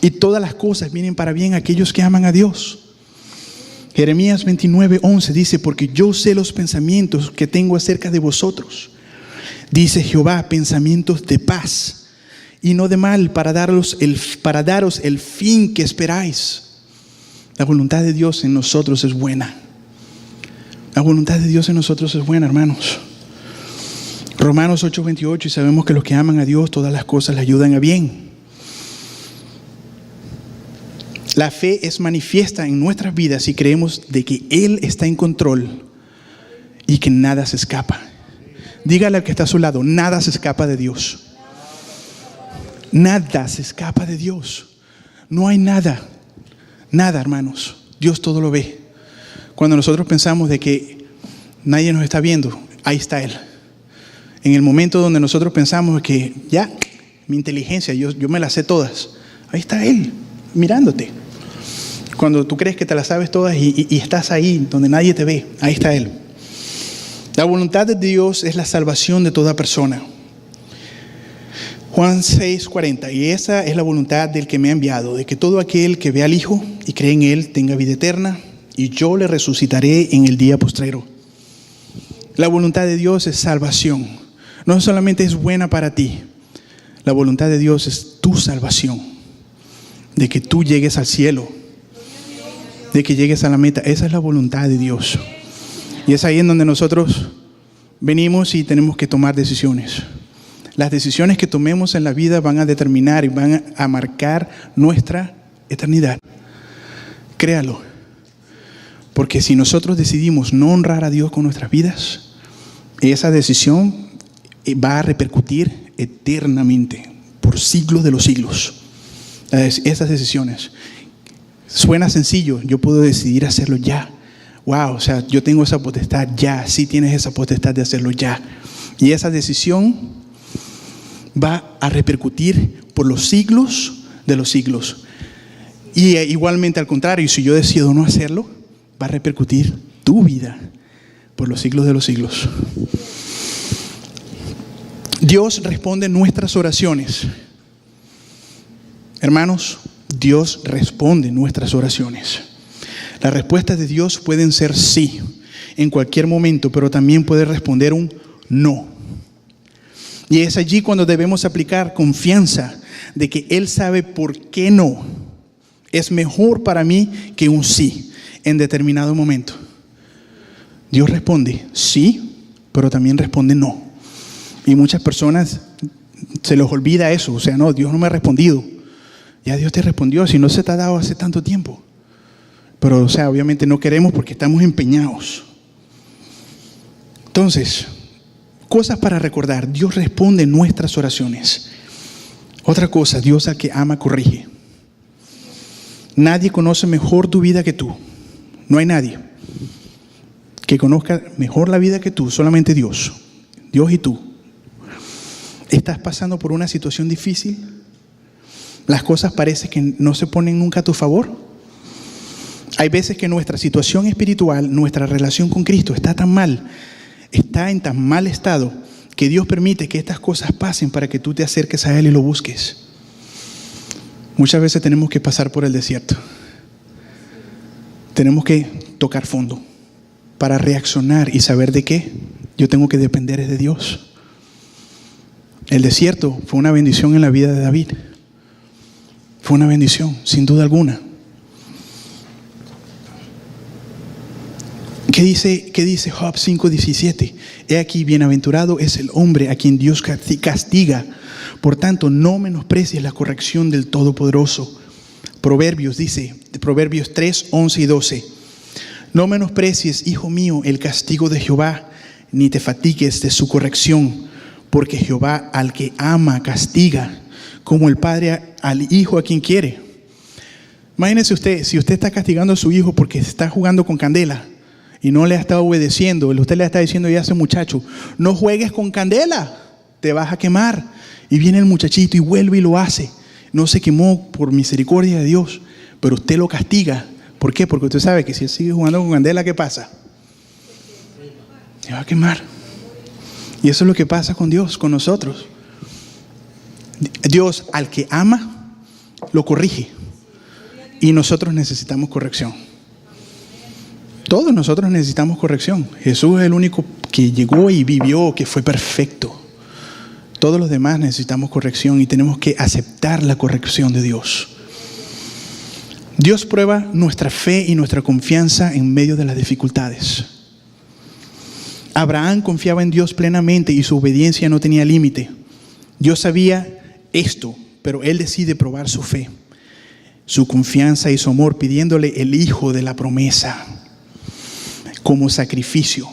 Y todas las cosas vienen para bien a aquellos que aman a Dios. Jeremías 29:11 dice: porque yo sé los pensamientos que tengo acerca de vosotros, dice Jehová, pensamientos de paz y no de mal, para daros el fin que esperáis. La voluntad de Dios en nosotros es buena. La voluntad de Dios en nosotros es buena, hermanos. Romanos 8:28, y sabemos que los que aman a Dios, todas las cosas le ayudan a bien. La fe es manifiesta en nuestras vidas si creemos de que Él está en control y que nada se escapa. Dígale al que está a su lado: nada se escapa de Dios. Nada se escapa de Dios. No hay nada, hermanos. Dios todo lo ve. Cuando nosotros pensamos de que nadie nos está viendo, ahí está Él. En el momento donde nosotros pensamos que ya, mi inteligencia, yo me las sé todas, ahí está Él, mirándote. Cuando tú crees que te las sabes todas y estás ahí donde nadie te ve, ahí está Él. La voluntad de Dios es la salvación de toda persona. Juan 6:40, y esa es la voluntad del que me ha enviado, de que todo aquel que ve al Hijo y cree en Él tenga vida eterna, y yo le resucitaré en el día postrero. La voluntad de Dios es salvación. No solamente es buena para ti, la voluntad de Dios es tu salvación, de que tú llegues al cielo, de que llegues a la meta. Esa es la voluntad de Dios. Y es ahí en donde nosotros venimos y tenemos que tomar decisiones. Las decisiones que tomemos en la vida van a determinar y van a marcar nuestra eternidad. Créalo. Porque si nosotros decidimos no honrar a Dios con nuestras vidas, esa decisión va a repercutir eternamente, por siglos de los siglos. Esas decisiones. Suena sencillo, yo puedo decidir hacerlo ya. Wow, o sea, yo tengo esa potestad ya. Sí tienes esa potestad de hacerlo ya. Y esa decisión va a repercutir por los siglos de los siglos. Y igualmente al contrario, si yo decido no hacerlo, va a repercutir tu vida por los siglos de los siglos. Dios responde nuestras oraciones. Hermanos, Dios responde nuestras oraciones. Las respuestas de Dios pueden ser sí en cualquier momento, pero también puede responder un no. Y es allí cuando debemos aplicar confianza de que Él sabe por qué no. Es mejor para mí que un sí en determinado momento. Dios responde sí, pero también responde no. Y muchas personas se les olvida eso. O sea, no, Dios no me ha respondido. Ya Dios te respondió, si no se te ha dado hace tanto tiempo. Pero, o sea, obviamente no queremos porque estamos empeñados. Entonces, cosas para recordar. Dios responde nuestras oraciones. Otra cosa, Dios al que ama corrige. Nadie conoce mejor tu vida que tú. No hay nadie que conozca mejor la vida que tú, solamente Dios. Dios y tú. ¿Estás pasando por una situación difícil? ¿Las cosas parece que no se ponen nunca a tu favor? Hay veces que nuestra situación espiritual, nuestra relación con Cristo está tan mal, está en tan mal estado, que Dios permite que estas cosas pasen para que tú te acerques a Él y lo busques. Muchas veces tenemos que pasar por el desierto. Tenemos que tocar fondo para reaccionar y saber de qué. Yo tengo que depender de Dios. El desierto fue una bendición en la vida de David. Fue una bendición, sin duda alguna. ¿Qué dice Job 5:17? He aquí, bienaventurado es el hombre a quien Dios castiga. Por tanto, no menosprecies la corrección del Todopoderoso. Proverbios 3:11 y 12. No menosprecies, hijo mío, el castigo de Jehová, ni te fatigues de su corrección, porque Jehová al que ama castiga, como el padre al hijo a quien quiere. Imagínese usted, si usted está castigando a su hijo porque está jugando con candela y no le ha estado obedeciendo, usted le está diciendo ya a ese muchacho, no juegues con candela, te vas a quemar. Y viene el muchachito y vuelve y lo hace. No se quemó por misericordia de Dios, pero usted lo castiga. ¿Por qué? Porque usted sabe que si él sigue jugando con candela, ¿qué pasa? Se va a quemar. Y eso es lo que pasa con Dios, con nosotros. Dios al que ama, lo corrige. Y nosotros necesitamos corrección. Todos nosotros necesitamos corrección. Jesús es el único que llegó y vivió, que fue perfecto. Todos los demás necesitamos corrección y tenemos que aceptar la corrección de Dios. Dios prueba nuestra fe y nuestra confianza en medio de las dificultades. Abraham confiaba en Dios plenamente y su obediencia no tenía límite. Dios sabía esto, pero él decide probar su fe, su confianza y su amor, pidiéndole el hijo de la promesa como sacrificio.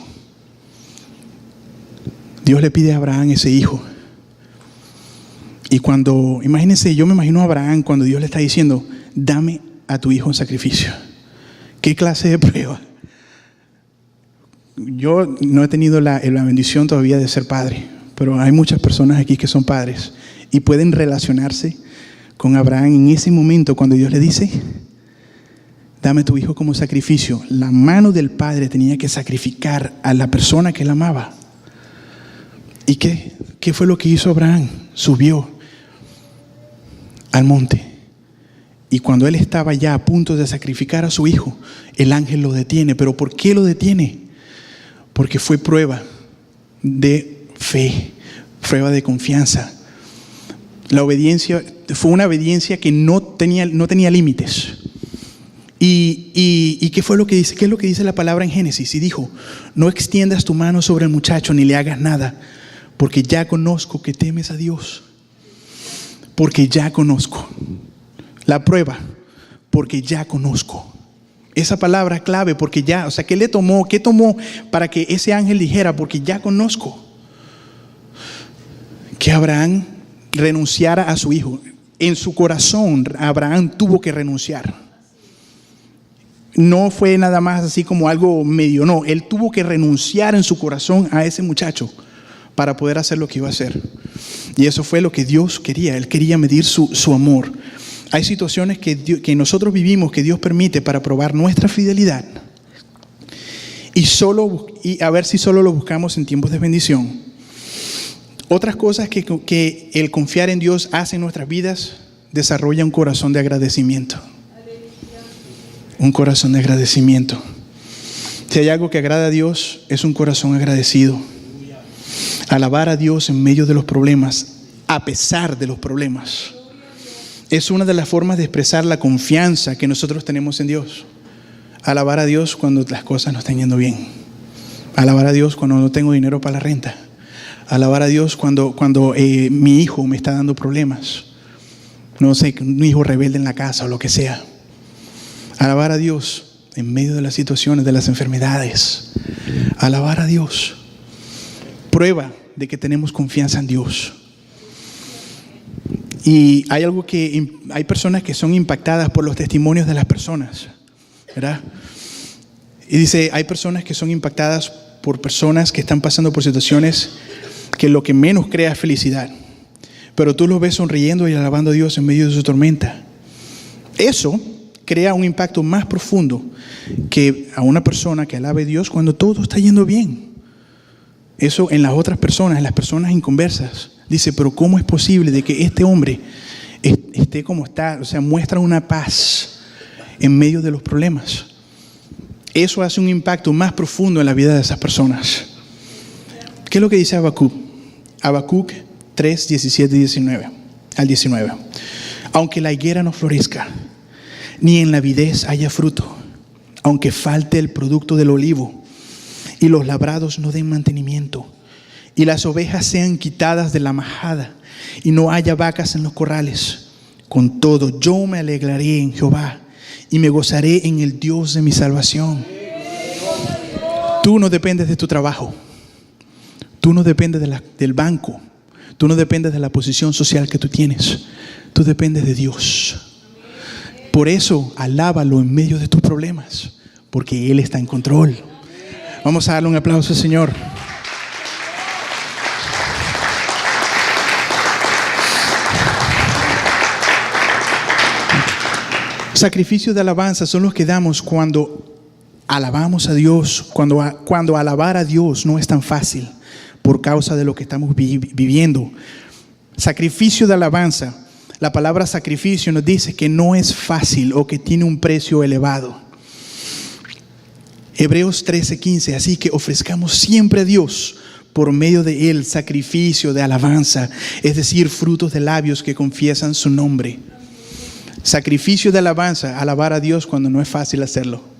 Dios le pide a Abraham ese hijo. Y cuando, imagínense, yo me imagino a Abraham cuando Dios le está diciendo, dame a tu hijo en sacrificio. ¿Qué clase de prueba? Yo no he tenido la bendición todavía de ser padre, pero hay muchas personas aquí que son padres y pueden relacionarse con Abraham en ese momento cuando Dios le dice, dame a tu hijo como sacrificio. La mano del padre tenía que sacrificar a la persona que él amaba. ¿Y qué fue lo que hizo Abraham? Subió al monte. Y cuando él estaba ya a punto de sacrificar a su hijo, el ángel lo detiene. ¿Pero por qué lo detiene? Porque fue prueba de fe, prueba de confianza. La obediencia fue una obediencia que no tenía límites. ¿Y qué fue lo que dice? ¿Qué es lo que dice la palabra en Génesis? Y dijo, no extiendas tu mano sobre el muchacho ni le hagas nada, porque ya conozco que temes a Dios. Porque ya conozco. La prueba, porque ya conozco. Esa palabra clave, porque ya, o sea, ¿qué tomó para que ese ángel dijera, porque ya conozco? Que Abraham renunciara a su hijo. En su corazón, Abraham tuvo que renunciar. No fue nada más así como algo medio, no. Él tuvo que renunciar en su corazón a ese muchacho para poder hacer lo que iba a hacer. Y eso fue lo que Dios quería. Él quería medir su amor. Hay situaciones que nosotros vivimos que Dios permite para probar nuestra fidelidad. Y a ver si solo lo buscamos en tiempos de bendición. Otras cosas que el confiar en Dios hace en nuestras vidas, desarrolla un corazón de agradecimiento. Un corazón de agradecimiento. Si hay algo que agrada a Dios, es un corazón agradecido. Alabar a Dios en medio de los problemas, a pesar de los problemas, es una de las formas de expresar la confianza que nosotros tenemos en Dios. Alabar a Dios cuando las cosas no están yendo bien. Alabar a Dios cuando no tengo dinero para la renta. Alabar a Dios cuando mi hijo me está dando problemas. No sé, un hijo rebelde en la casa o lo que sea. Alabar a Dios en medio de las situaciones, de las enfermedades. Alabar a Dios. Prueba de que tenemos confianza en Dios. Y hay personas que son impactadas por los testimonios de las personas, ¿verdad? Y dice, hay personas que son impactadas por personas que están pasando por situaciones que lo que menos crea es felicidad. Pero tú los ves sonriendo y alabando a Dios en medio de su tormenta. Eso crea un impacto más profundo que a una persona que alabe a Dios cuando todo está yendo bien. Eso en las otras personas, en las personas inconversas. Dice, pero ¿cómo es posible de que este hombre esté como está? O sea, muestra una paz en medio de los problemas. Eso hace un impacto más profundo en la vida de esas personas. ¿Qué es lo que dice Habacuc? Habacuc 3, 17 y 19 al 19. Aunque la higuera no florezca, ni en la avidez haya fruto, aunque falte el producto del olivo, y los labrados no den mantenimiento, y las ovejas sean quitadas de la majada, y no haya vacas en los corrales, con todo yo me alegraré en Jehová, y me gozaré en el Dios de mi salvación. Tú no dependes de tu trabajo. Tú no dependes del banco. Tú no dependes de la posición social que tú tienes. Tú dependes de Dios. Por eso, alábalo en medio de tus problemas, porque Él está en control. Vamos a darle un aplauso al Señor. Sacrificios de alabanza son los que damos cuando alabamos a Dios, cuando alabar a Dios no es tan fácil por causa de lo que estamos viviendo. Sacrificio de alabanza. La palabra sacrificio nos dice que no es fácil o que tiene un precio elevado. Hebreos 13:15, así que ofrezcamos siempre a Dios por medio de Él sacrificio de alabanza, es decir, frutos de labios que confiesan su nombre. Sacrificio de alabanza, alabar a Dios cuando no es fácil hacerlo.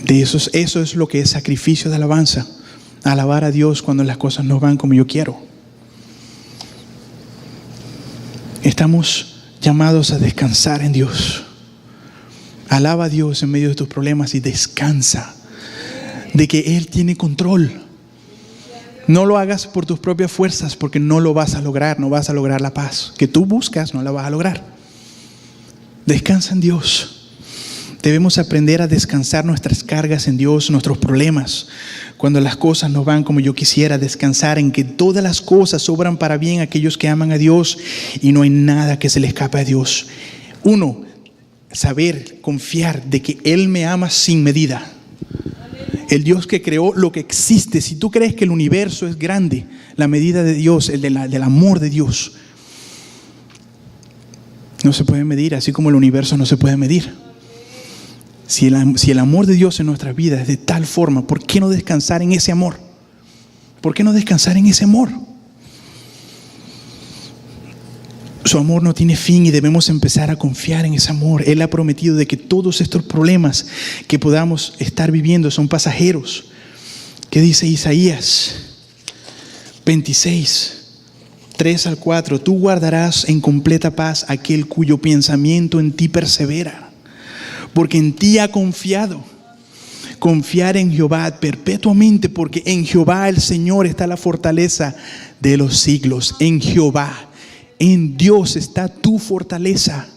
Eso es lo que es sacrificio de alabanza, alabar a Dios cuando las cosas no van como yo quiero. Estamos llamados a descansar en Dios. Alaba a Dios en medio de tus problemas y descansa de que Él tiene control. No lo hagas por tus propias fuerzas, porque no lo vas a lograr. No vas a lograr la paz que tú buscas, no la vas a lograr. Descansa en Dios. Debemos aprender a descansar nuestras cargas en Dios, nuestros problemas. Cuando las cosas no van como yo quisiera, descansar en que todas las cosas obran para bien a aquellos que aman a Dios y no hay nada que se le escape a Dios. Uno, saber, confiar de que Él me ama sin medida. El Dios que creó lo que existe. Si tú crees que el universo es grande, la medida de Dios, del amor de Dios, no se puede medir, así como el universo no se puede medir. Si el amor de Dios en nuestra vida es de tal forma, ¿por qué no descansar en ese amor? ¿Por qué no descansar en ese amor? Su amor no tiene fin y debemos empezar a confiar en ese amor. Él ha prometido de que todos estos problemas que podamos estar viviendo son pasajeros. ¿Qué dice Isaías 26, 3 al 4? Tú guardarás en completa paz aquel cuyo pensamiento en ti persevera, porque en ti ha confiado. Confiar en Jehová perpetuamente, porque en Jehová el Señor está la fortaleza de los siglos. En Jehová. En Dios está tu fortaleza.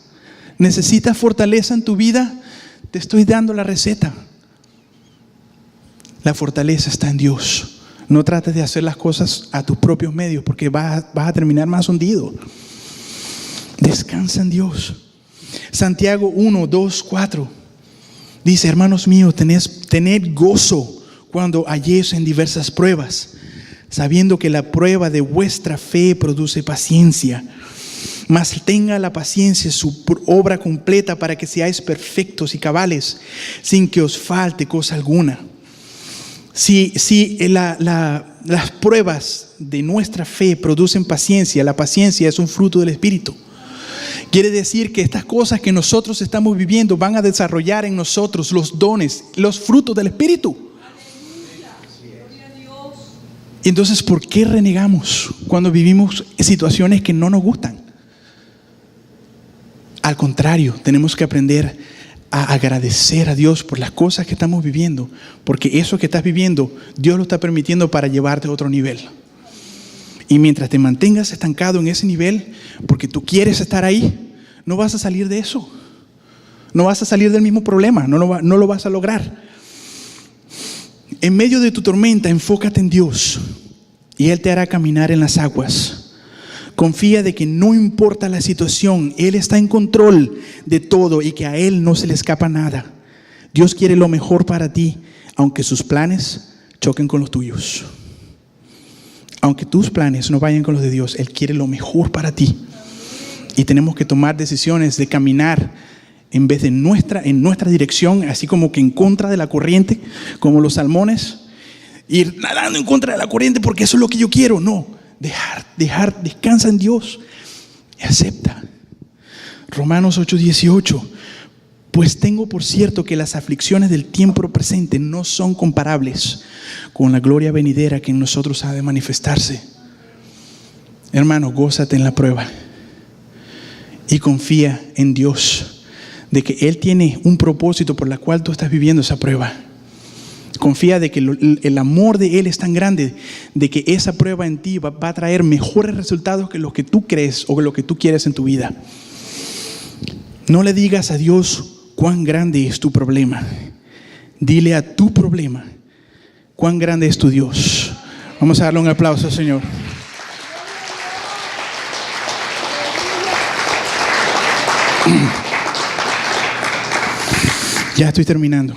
¿Necesitas fortaleza en tu vida? Te estoy dando la receta. La fortaleza está en Dios. No trates de hacer las cosas a tus propios medios, porque vas a terminar más hundido. Descansa en Dios. Santiago 1, 2, 4 dice: hermanos míos, tened gozo cuando halléis en diversas pruebas, sabiendo que la prueba de vuestra fe produce paciencia. Mas tenga la paciencia su obra completa, para que seáis perfectos y cabales, sin que os falte cosa alguna. Si las pruebas de nuestra fe producen paciencia, la paciencia es un fruto del Espíritu. Quiere decir que estas cosas que nosotros estamos viviendo van a desarrollar en nosotros los dones, los frutos del Espíritu. Entonces, ¿por qué renegamos cuando vivimos situaciones que no nos gustan? Al contrario, tenemos que aprender a agradecer a Dios por las cosas que estamos viviendo, porque eso que estás viviendo, Dios lo está permitiendo para llevarte a otro nivel. Y mientras te mantengas estancado en ese nivel, porque tú quieres estar ahí, no vas a salir de eso. No vas a salir del mismo problema, no lo vas a lograr. En medio de tu tormenta, enfócate en Dios y Él te hará caminar en las aguas. Confía de que no importa la situación, Él está en control de todo y que a Él no se le escapa nada. Dios quiere lo mejor para ti, aunque sus planes choquen con los tuyos. Aunque tus planes no vayan con los de Dios, Él quiere lo mejor para ti. Y tenemos que tomar decisiones de caminar en vez de en nuestra dirección, así como que en contra de la corriente, como los salmones, ir nadando en contra de la corriente porque eso es lo que yo quiero. No. Descansa en Dios y acepta. Romanos 8:18. Pues tengo por cierto que las aflicciones del tiempo presente no son comparables con la gloria venidera que en nosotros ha de manifestarse. Hermano, gózate en la prueba y confía en Dios de que Él tiene un propósito por la cual tú estás viviendo esa prueba. Confía de que el amor de Él es tan grande, de que esa prueba en ti va a traer mejores resultados que lo que tú crees o lo que tú quieres en tu vida. No le digas a Dios cuán grande es tu problema. Dile a tu problema cuán grande es tu Dios. Vamos a darle un aplauso al Señor. Ya estoy terminando.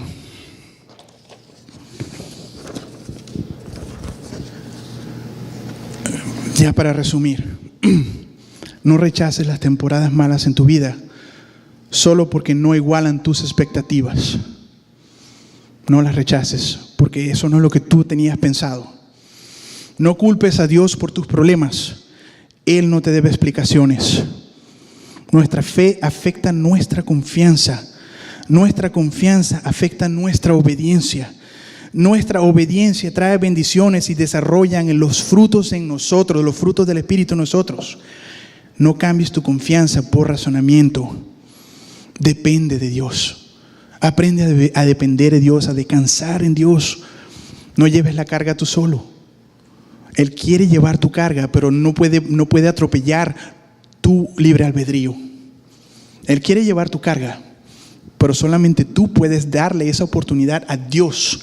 Ya para resumir, no rechaces las temporadas malas en tu vida solo porque no igualan tus expectativas. No las rechaces, porque eso no es lo que tú tenías pensado. No culpes a Dios por tus problemas. Él no te debe explicaciones. Nuestra fe afecta nuestra confianza. Nuestra confianza afecta nuestra obediencia. Nuestra obediencia trae bendiciones y desarrollan los frutos en nosotros, los frutos del Espíritu en nosotros. No cambies tu confianza por razonamiento. Depende de Dios. Aprende a depender de Dios, a descansar en Dios. No lleves la carga tú solo. Él quiere llevar tu carga, pero no puede atropellar tu libre albedrío. Él quiere llevar tu carga, pero solamente tú puedes darle esa oportunidad a Dios.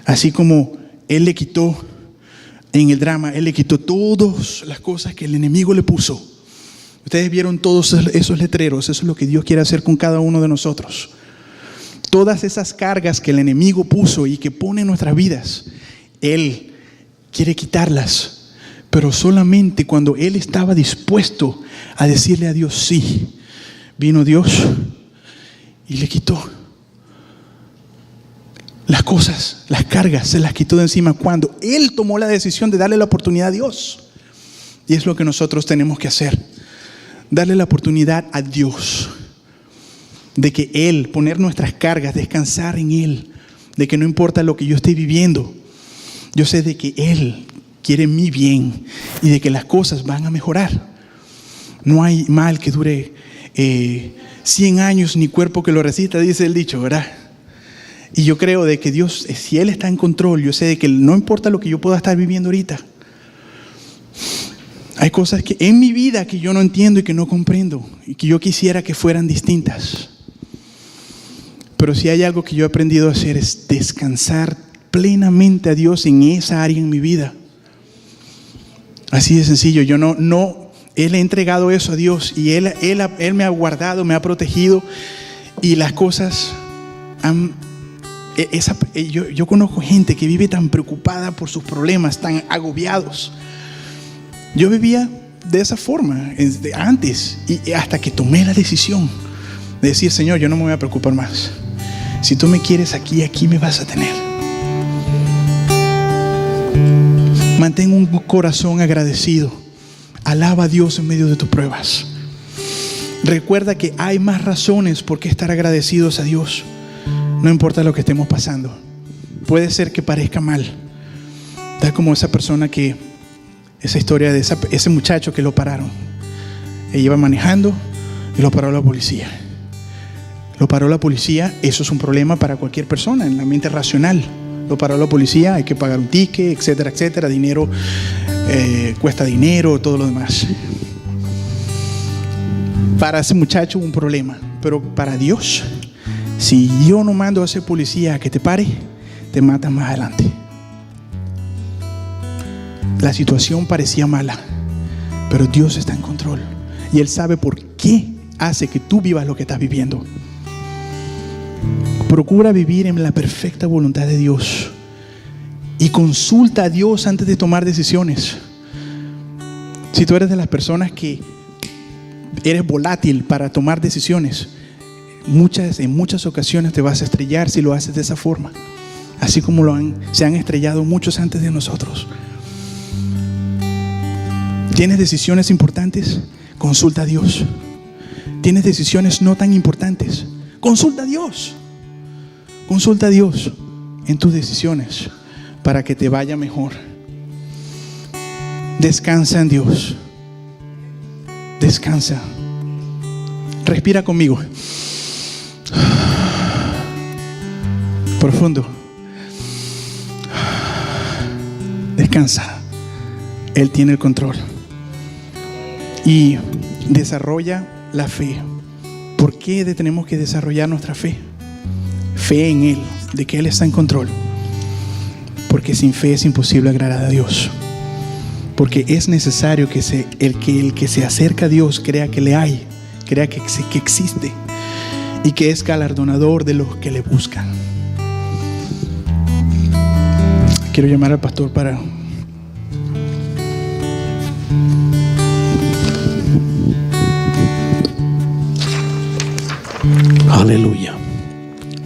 Así como Él le quitó en el drama, Él le quitó todas las cosas que el enemigo le puso. Ustedes vieron todos esos letreros. Eso es lo que Dios quiere hacer con cada uno de nosotros. Todas esas cargas que el enemigo puso y que pone en nuestras vidas, Él quiere quitarlas. Pero solamente cuando Él estaba dispuesto a decirle a Dios sí, vino Dios y le quitó las cosas, las cargas, se las quitó de encima cuando Él tomó la decisión de darle la oportunidad a Dios. Y es lo que nosotros tenemos que hacer. Darle la oportunidad a Dios de que Él, poner nuestras cargas, descansar en Él, de que no importa lo que yo esté viviendo, yo sé de que Él quiere mi bien y de que las cosas van a mejorar. No hay mal que dure 100 años ni cuerpo que lo resista, dice el dicho, ¿verdad? Y yo creo de que Dios, si Él está en control, yo sé de que no importa lo que yo pueda estar viviendo ahorita. Hay cosas que en mi vida que yo no entiendo y que no comprendo y que yo quisiera que fueran distintas. Pero si hay algo que yo he aprendido a hacer es descansar plenamente a Dios en esa área en mi vida. Así de sencillo. Yo Él ha entregado eso a Dios y Él me ha guardado, me ha protegido y las cosas yo conozco gente que vive tan preocupada por sus problemas, tan agobiados. Yo vivía de esa forma antes y hasta que tomé la decisión de decir, Señor, yo no me voy a preocupar más. Si tú me quieres aquí me vas a tener. Mantén un corazón agradecido. Alaba a Dios en medio de tus pruebas. Recuerda que hay más razones por qué estar agradecidos a Dios. No importa lo que estemos pasando. Puede ser que parezca mal. Tal como esa persona esa historia de ese muchacho que lo pararon. Él iba manejando y lo paró la policía. Lo paró la policía. Eso es un problema para cualquier persona en la mente racional. Lo paró la policía, hay que pagar un ticket, etcétera, etcétera. Dinero cuesta dinero, todo lo demás. Para ese muchacho un problema, pero para Dios, si yo no mando a ese policía a que te pare, te matan más adelante. La situación parecía mala, pero Dios está en control y Él sabe por qué hace que tú vivas lo que estás viviendo. Procura vivir en la perfecta voluntad de Dios y consulta a Dios antes de tomar decisiones. Si tú eres de las personas que eres volátil para tomar decisiones, en muchas ocasiones te vas a estrellar si lo haces de esa forma, así como se han estrellado muchos antes de nosotros. ¿Tienes decisiones importantes? Consulta a Dios. ¿Tienes decisiones no tan importantes? Consulta a Dios. Consulta a Dios en tus decisiones para que te vaya mejor. Descansa en Dios. Descansa. Respira conmigo. Profundo. Descansa. Él tiene el control. Y desarrolla la fe. ¿Por qué tenemos que desarrollar nuestra fe? Fe en Él, de que Él está en control. Porque sin fe es imposible agradar a Dios. Porque es necesario que el que se acerca a Dios crea que le hay, crea que existe y que es galardonador de los que le buscan. Quiero llamar al pastor para... Aleluya.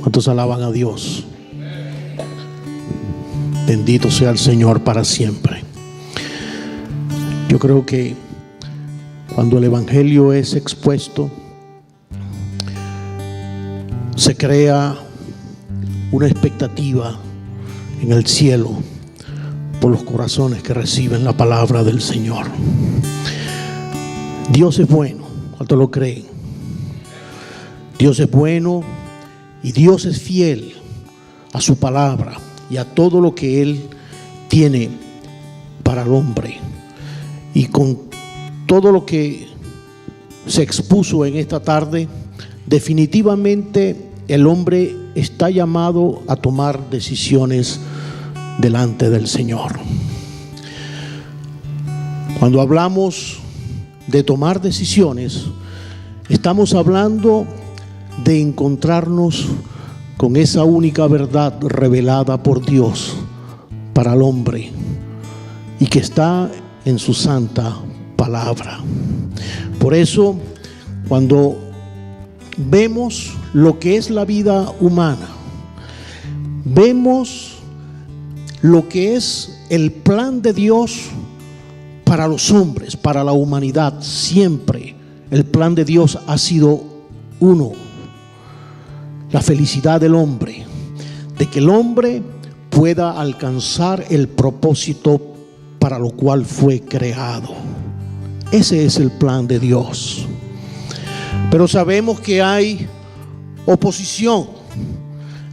¿Cuántos alaban a Dios? Bendito sea el Señor para siempre. Yo creo que cuando el Evangelio es expuesto, se crea una expectativa en el cielo por los corazones que reciben la palabra del Señor. Dios es bueno. ¿Cuántos lo creen? Dios es bueno y Dios es fiel a su palabra y a todo lo que Él tiene para el hombre. Y con todo lo que se expuso en esta tarde, definitivamente el hombre está llamado a tomar decisiones delante del Señor. Cuando hablamos de tomar decisiones, estamos hablando de encontrarnos con esa única verdad revelada por Dios para el hombre y que está en su santa palabra. Por eso, cuando vemos lo que es la vida humana, vemos lo que es el plan de Dios para los hombres, para la humanidad. Siempre el plan de Dios ha sido uno: la felicidad del hombre, de que el hombre pueda alcanzar el propósito para lo cual fue creado. Ese es el plan de Dios. Pero sabemos que hay oposición,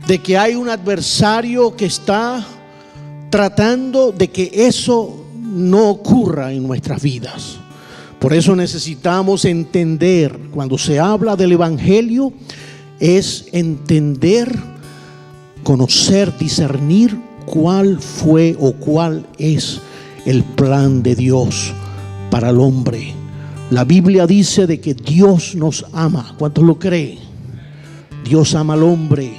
de que hay un adversario que está tratando de que eso no ocurra en nuestras vidas. Por eso necesitamos entender, cuando se habla del Evangelio, es entender, conocer, discernir cuál fue o cuál es el plan de Dios para el hombre. La Biblia dice de que Dios nos ama. ¿Cuántos lo creen? Dios ama al hombre.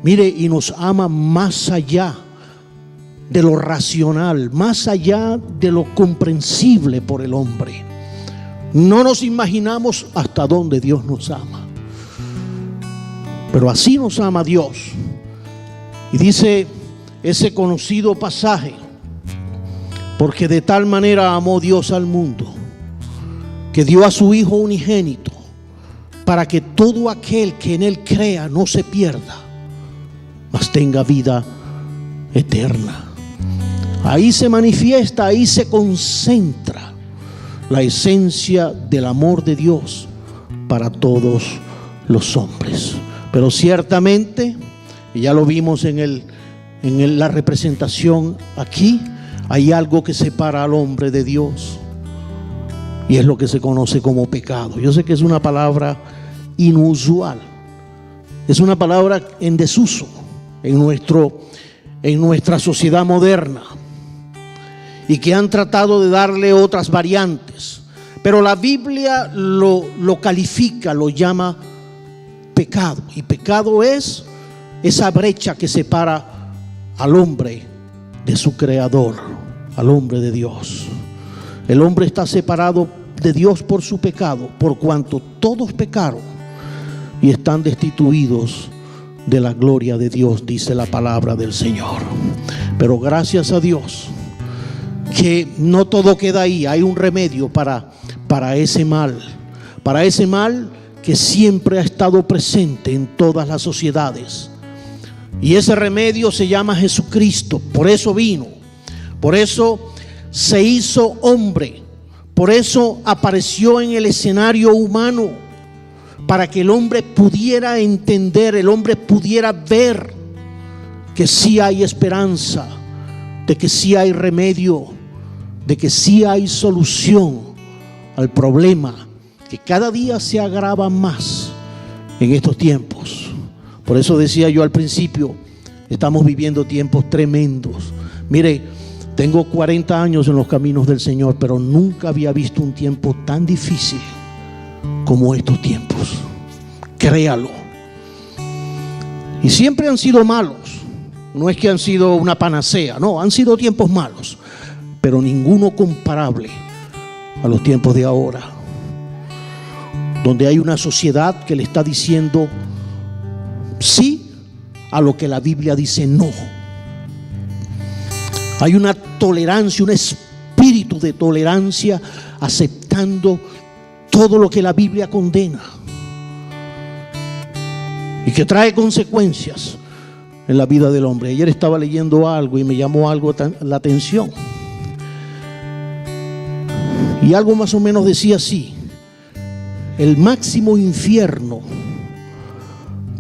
Mire, y nos ama más allá de lo racional, más allá de lo comprensible por el hombre. No nos imaginamos hasta dónde Dios nos ama. Pero así nos ama Dios. Y dice ese conocido pasaje: porque de tal manera amó Dios al mundo, que dio a su Hijo unigénito, para que todo aquel que en Él crea no se pierda, mas tenga vida eterna. Ahí se manifiesta, ahí se concentra la esencia del amor de Dios para todos los hombres. Pero ciertamente, y ya lo vimos en la representación aquí, hay algo que separa al hombre de Dios, y es lo que se conoce como pecado. Yo sé que es una palabra inusual, es una palabra en desuso en nuestra sociedad moderna, y que han tratado de darle otras variantes, pero la Biblia lo califica, lo llama pecado. Y pecado es esa brecha que separa al hombre de su creador, al hombre de Dios. El hombre está separado de Dios por su pecado, por cuanto todos pecaron y están destituidos de la gloria de Dios, dice la palabra del Señor. Pero gracias a Dios que no todo queda ahí. Hay un remedio para ese mal, que siempre ha estado presente en todas las sociedades. Y ese remedio se llama Jesucristo. Por eso vino, por eso se hizo hombre, por eso apareció en el escenario humano, para que el hombre pudiera entender, el hombre pudiera ver que sí hay esperanza, de que sí hay remedio, de que sí hay solución al problema que cada día se agrava más en estos tiempos. Por eso decía yo al principio, estamos viviendo tiempos tremendos. Mire, tengo 40 años en los caminos del Señor, pero nunca había visto un tiempo tan difícil como estos tiempos. Créalo. Y siempre han sido malos. No es que han sido una panacea, no, han sido tiempos malos, pero ninguno comparable a los tiempos de ahora, donde hay una sociedad que le está diciendo sí a lo que la Biblia dice no. Hay una tolerancia, un espíritu de tolerancia, aceptando todo lo que la Biblia condena y que trae consecuencias en la vida del hombre. Ayer estaba leyendo algo y me llamó algo la atención, y algo más o menos decía así: el máximo infierno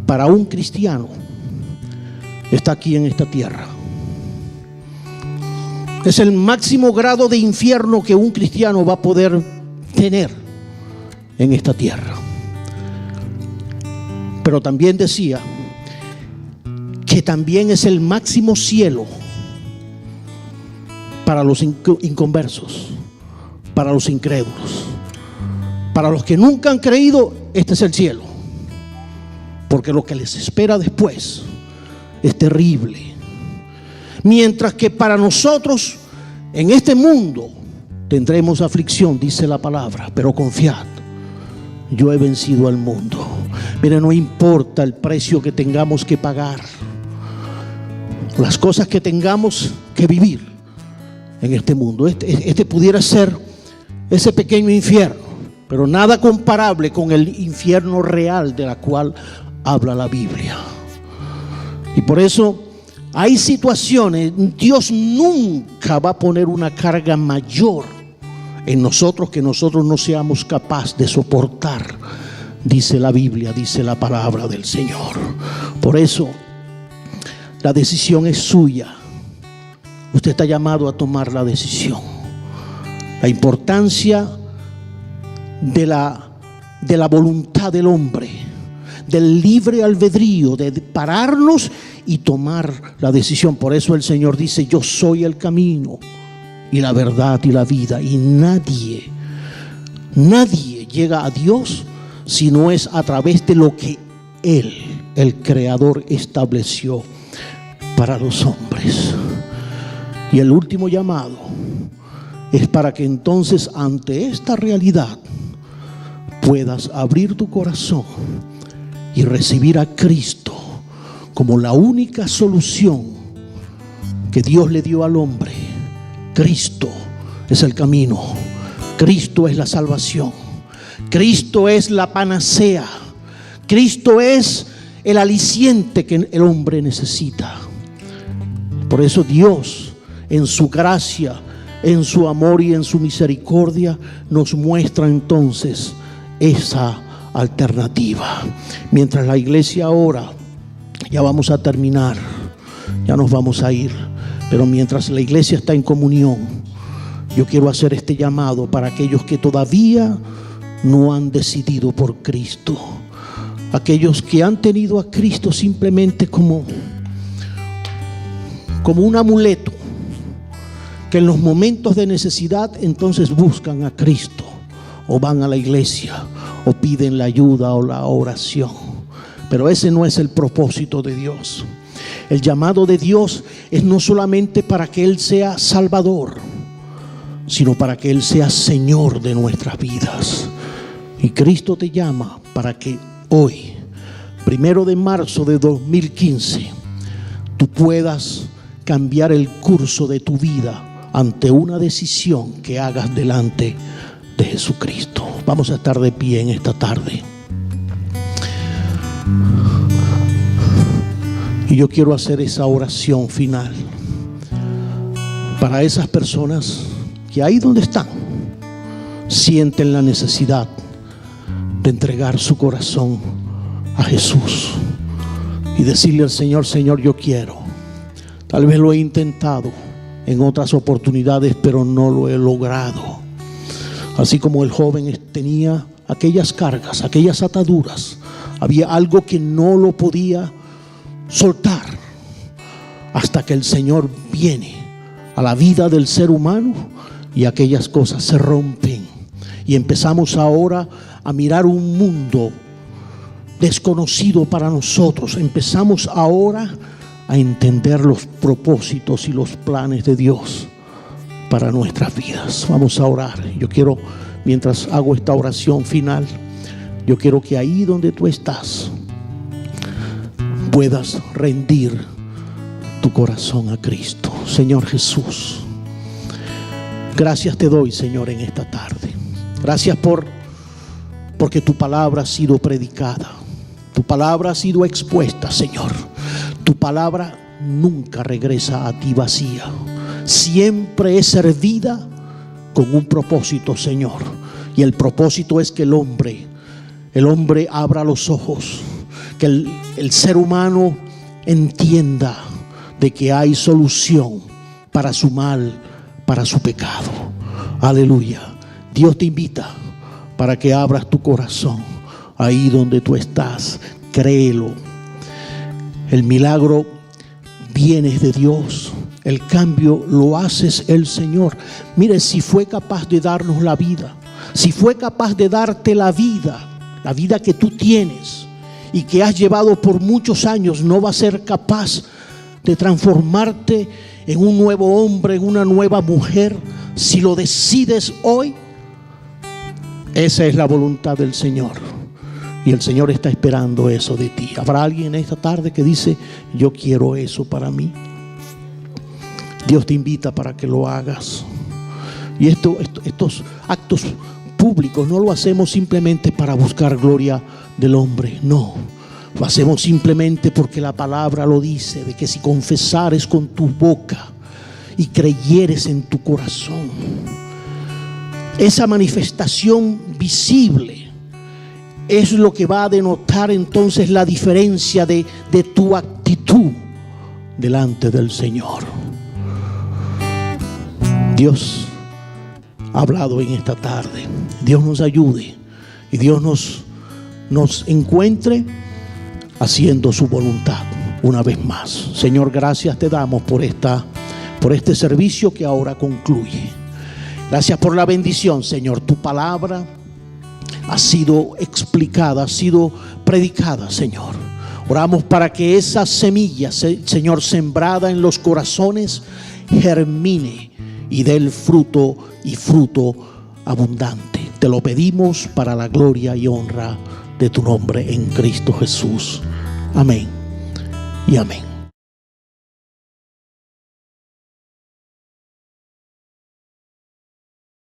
para un cristiano está aquí en esta tierra. Es el máximo grado de infierno que un cristiano va a poder tener en esta tierra. Pero también decía que también es el máximo cielo para los inconversos, para los incrédulos, para los que nunca han creído. Este es el cielo, porque lo que les espera después es terrible. Mientras que para nosotros en este mundo tendremos aflicción, dice la palabra, pero confiad, yo he vencido al mundo. Mire, no importa el precio que tengamos que pagar, las cosas que tengamos que vivir en este mundo. Este pudiera ser ese pequeño infierno, pero nada comparable con el infierno real de la cual habla la Biblia. Y por eso hay situaciones, Dios nunca va a poner una carga mayor en nosotros que nosotros no seamos capaces de soportar, dice la Biblia, dice la palabra del Señor. Por eso la decisión es suya. Usted está llamado a tomar la decisión. La importancia de la voluntad del hombre, del libre albedrío, de pararnos y tomar la decisión. Por eso el Señor dice: yo soy el camino y la verdad y la vida, y nadie llega a Dios si no es a través de lo que Él, el Creador, estableció para los hombres. Y el último llamado es para que entonces ante esta realidad puedas abrir tu corazón y recibir a Cristo como la única solución que Dios le dio al hombre. Cristo es el camino, Cristo es la salvación, Cristo es la panacea, Cristo es el aliciente que el hombre necesita. Por eso Dios, en su gracia, en su amor y en su misericordia, nos muestra entonces esa alternativa. Mientras la iglesia ora, ya vamos a terminar, ya nos vamos a ir, pero mientras la iglesia está en comunión, yo quiero hacer este llamado para aquellos que todavía no han decidido por Cristo, aquellos que han tenido a Cristo simplemente como un amuleto, que en los momentos de necesidad entonces buscan a Cristo, o van a la iglesia, o piden la ayuda o la oración. Pero ese no es el propósito de Dios. El llamado de Dios es no solamente para que Él sea Salvador, sino para que Él sea Señor de nuestras vidas. Y Cristo te llama para que hoy, 1 de marzo de 2015, tú puedas cambiar el curso de tu vida ante una decisión que hagas delante de Jesucristo. Vamos a estar de pie en esta tarde. Y yo quiero hacer esa oración final para esas personas que ahí donde están sienten la necesidad de entregar su corazón a Jesús y decirle al Señor: Señor, yo quiero. Tal vez lo he intentado, en otras oportunidades, pero no lo he logrado. Así como el joven tenía aquellas cargas, aquellas ataduras, había algo que no lo podía soltar hasta que el Señor viene a la vida del ser humano y aquellas cosas se rompen. Y empezamos ahora a mirar un mundo desconocido para nosotros. Empezamos ahora a entender los propósitos y los planes de Dios para nuestras vidas. Vamos a orar. Yo quiero, mientras hago esta oración final, yo quiero que ahí donde tú estás puedas rendir tu corazón a Cristo. Señor Jesús, gracias te doy, Señor, en esta tarde. Gracias porque tu palabra ha sido predicada. Tu palabra ha sido expuesta, Señor. Tu palabra nunca regresa a ti vacía. Siempre es servida con un propósito, Señor. Y el propósito es que el hombre abra los ojos, que el ser humano entienda de que hay solución para su mal, para su pecado. Aleluya. Dios te invita para que abras tu corazón ahí donde tú estás. Créelo. El milagro viene de Dios. El cambio lo haces el Señor. Mire, si fue capaz de darnos la vida, si fue capaz de darte la vida que tú tienes y que has llevado por muchos años, no va a ser capaz de transformarte en un nuevo hombre, en una nueva mujer, si lo decides hoy. Esa es la voluntad del Señor. Y el Señor está esperando eso de ti. ¿Habrá alguien esta tarde que dice: yo quiero eso para mí? Dios te invita para que lo hagas. Y estos actos públicos no lo hacemos simplemente para buscar gloria del hombre. No, lo hacemos simplemente porque la palabra lo dice, de que si confesares con tu boca y creyeres en tu corazón, esa manifestación visible es lo que va a denotar entonces la diferencia de tu actitud delante del Señor. Dios ha hablado en esta tarde. Dios nos ayude y Dios nos encuentre haciendo su voluntad una vez más. Señor, gracias te damos por este servicio que ahora concluye. Gracias por la bendición, Señor. Tu palabra ha sido explicada, ha sido predicada, Señor. Oramos para que esa semilla, Señor, sembrada en los corazones, germine y dé el fruto, y fruto abundante. Te lo pedimos para la gloria y honra de tu nombre en Cristo Jesús. Amén y amén.